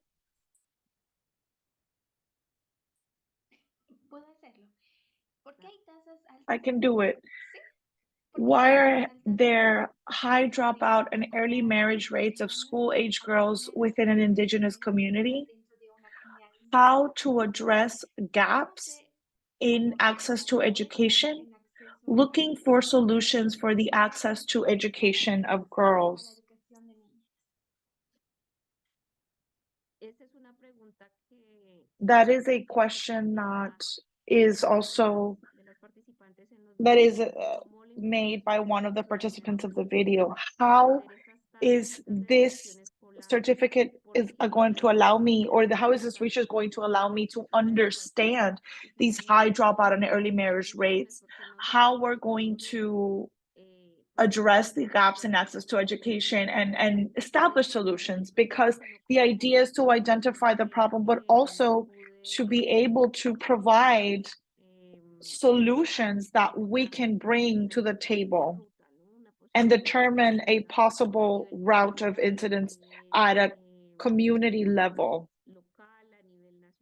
I can do it. Why are there high dropout and early marriage rates of school-age girls within an Indigenous community? How to address gaps in access to education? Looking for solutions for the access to education of girls. That is a question that is also made by one of the participants of the video. How is this certificate going to allow me, or how is this research going to allow me to understand these high dropout and early marriage rates? How we're going to address the gaps in access to education and establish solutions, because the idea is to identify the problem, but also to be able to provide solutions that we can bring to the table and determine a possible route of incidents at a community level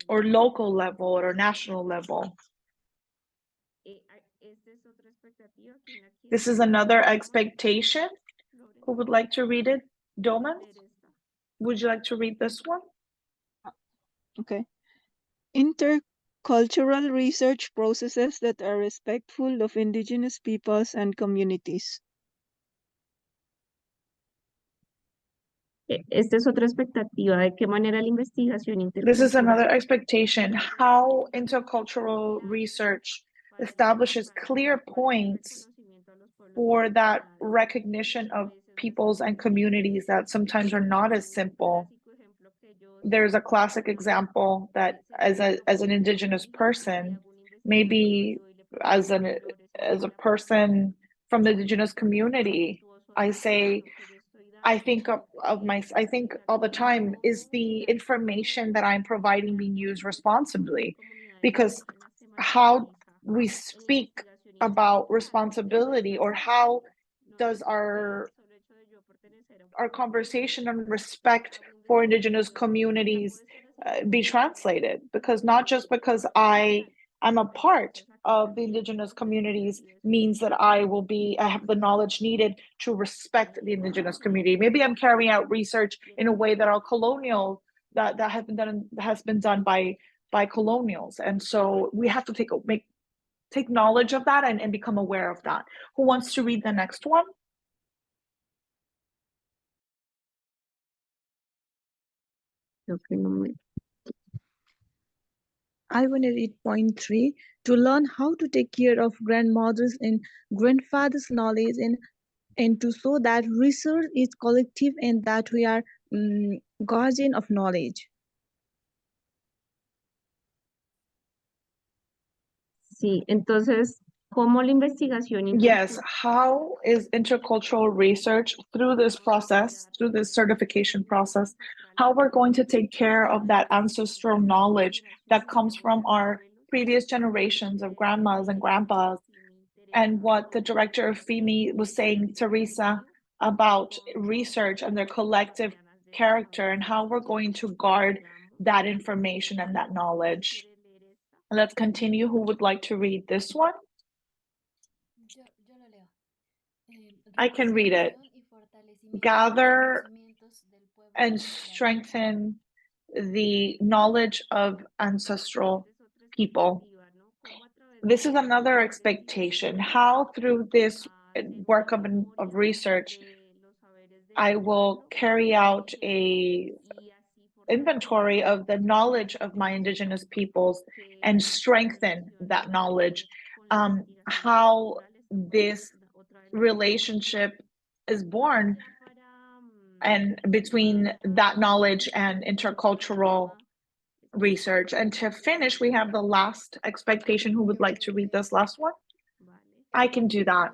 or local level or national level. This is another expectation. Who would like to read it? Doman, would you like to read this one? Okay. Intercultural research processes that are respectful of indigenous peoples and communities. Esta es otra expectativa de qué manera la investigación This is another intercultural expectation, how intercultural research establishes clear points for that recognition of peoples and communities that sometimes are not as simple. There's a classic example that as an indigenous person, maybe as a person from the indigenous community, I think all the time, is the information that I'm providing being used responsibly? Because how we speak about responsibility, or how does our conversation and respect for indigenous communities be translated? Because not just because I'm a part of the indigenous communities means that I have the knowledge needed to respect the indigenous community. Maybe I'm carrying out research in a way that are colonial, that has been done by colonials, and so we have to take knowledge of that and become aware of that. Who wants to read the next one? I want to read point 3, to learn how to take care of grandmothers and grandfathers' knowledge, and to show that research is collective and that we are guardian of knowledge. Sí, entonces, ¿cómo la investigación Yes, how is intercultural research through this process, through this certification process, how we're going to take care of that ancestral knowledge that comes from our previous generations of grandmas and grandpas, and what the director of FIMI was saying, Teresa, about research and their collective character, and how we're going to guard that information and that knowledge. Let's continue. Who would like to read this one? I can read it. Gather and strengthen the knowledge of ancestral people. This is another expectation. How through this work of research, I will carry out a inventory of the knowledge of my indigenous peoples and strengthen that knowledge. How this relationship is born and between that knowledge and intercultural research. And to finish, we have the last expectation. Who would like to read this last one? I can do that.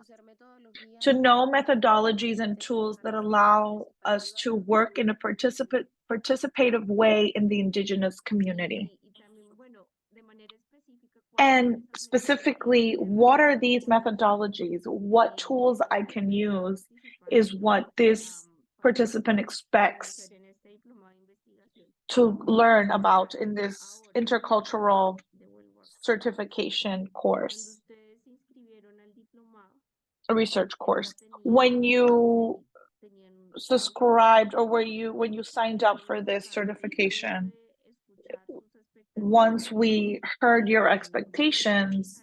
To know methodologies and tools that allow us to work in a participative way in the indigenous community. And specifically, what are these methodologies? What tools I can use is what this participant expects to learn about in this intercultural certification course. research course. When you subscribed or when you signed up for this certification, once we heard your expectations,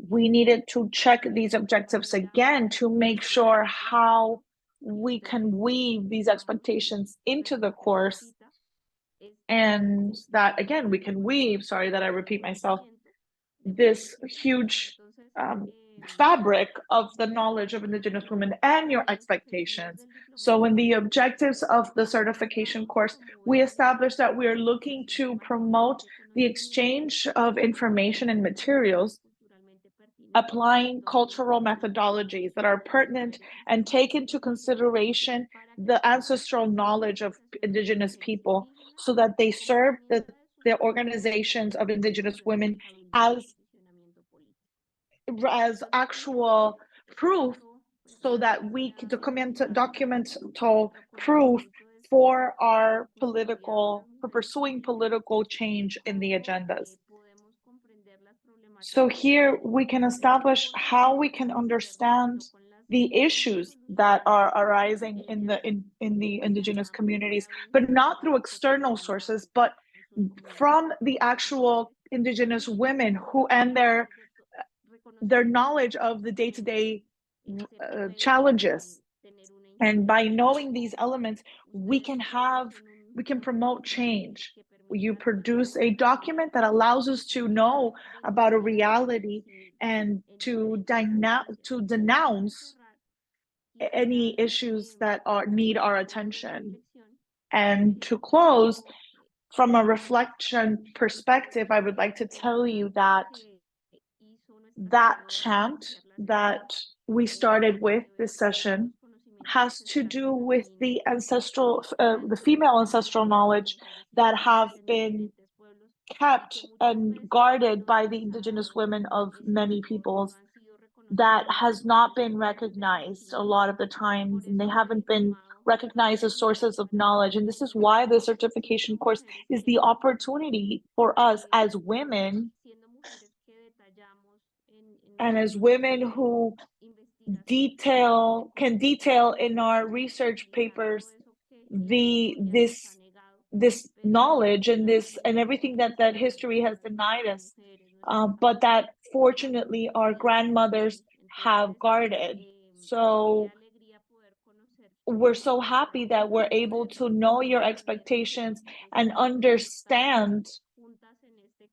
we needed to check these objectives again to make sure how we can weave these expectations into the course, and that again we can weave, sorry that I repeat myself, this huge fabric of the knowledge of Indigenous women and your expectations. So in the objectives of the certification course, we established that we are looking to promote the exchange of information and materials, applying cultural methodologies that are pertinent and take into consideration the ancestral knowledge of Indigenous people so that they serve the organizations of Indigenous women as actual proof, so that we can documental proof for pursuing political change in the agendas. So here we can establish how we can understand the issues that are arising in the Indigenous communities, but not through external sources, but from the actual Indigenous women who and their knowledge of the day-to-day challenges. And by knowing these elements, we can promote change. You produce a document that allows us to know about a reality and to denounce any issues that need our attention. And to close, from a reflection perspective, I would like to tell you that chant that we started with this session has to do with the female ancestral knowledge that have been kept and guarded by the Indigenous women of many peoples, that has not been recognized a lot of the times, and they haven't been recognized as sources of knowledge. And this is why the certification course is the opportunity for us as women, and as women who can detail in our research papers this knowledge and everything that history has denied us, but that fortunately our grandmothers have guarded. So we're so happy that we're able to know your expectations and understand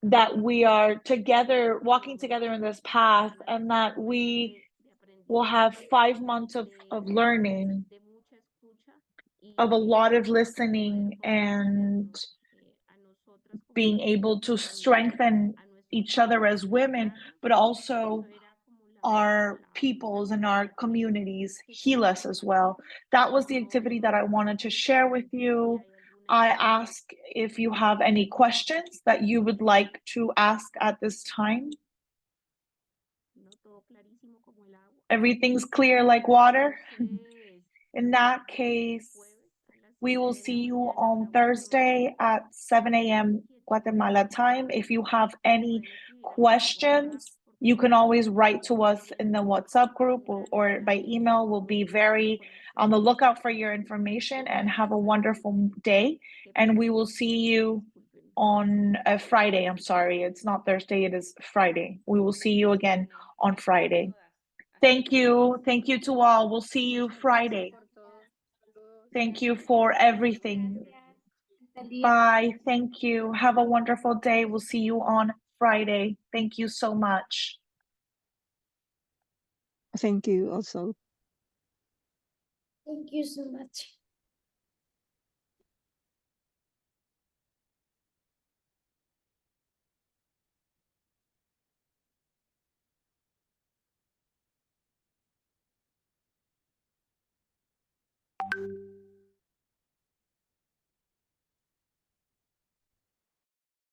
that we are together, walking together in this path, and that we will have 5 months of learning, of a lot of listening, and being able to strengthen each other as women, but also our peoples and our communities, heal us as well. That was the activity that I wanted to share with you. I ask if you have any questions that you would like to ask at this time. Everything's clear like water? In that case, we will see you on Thursday at 7 a.m. Guatemala time. If you have any questions, you can always write to us in the WhatsApp group or by email. We'll be very on the lookout for your information, and have a wonderful day. And we will see you on a Friday. I'm sorry, it's not Thursday, it is Friday. We will see you again on Friday. Thank you. Thank you to all. We'll see you Friday. Thank you for everything. Bye. Thank you. Have a wonderful day. We'll see you on Friday. Thank you so much. Thank you also. Thank you so much.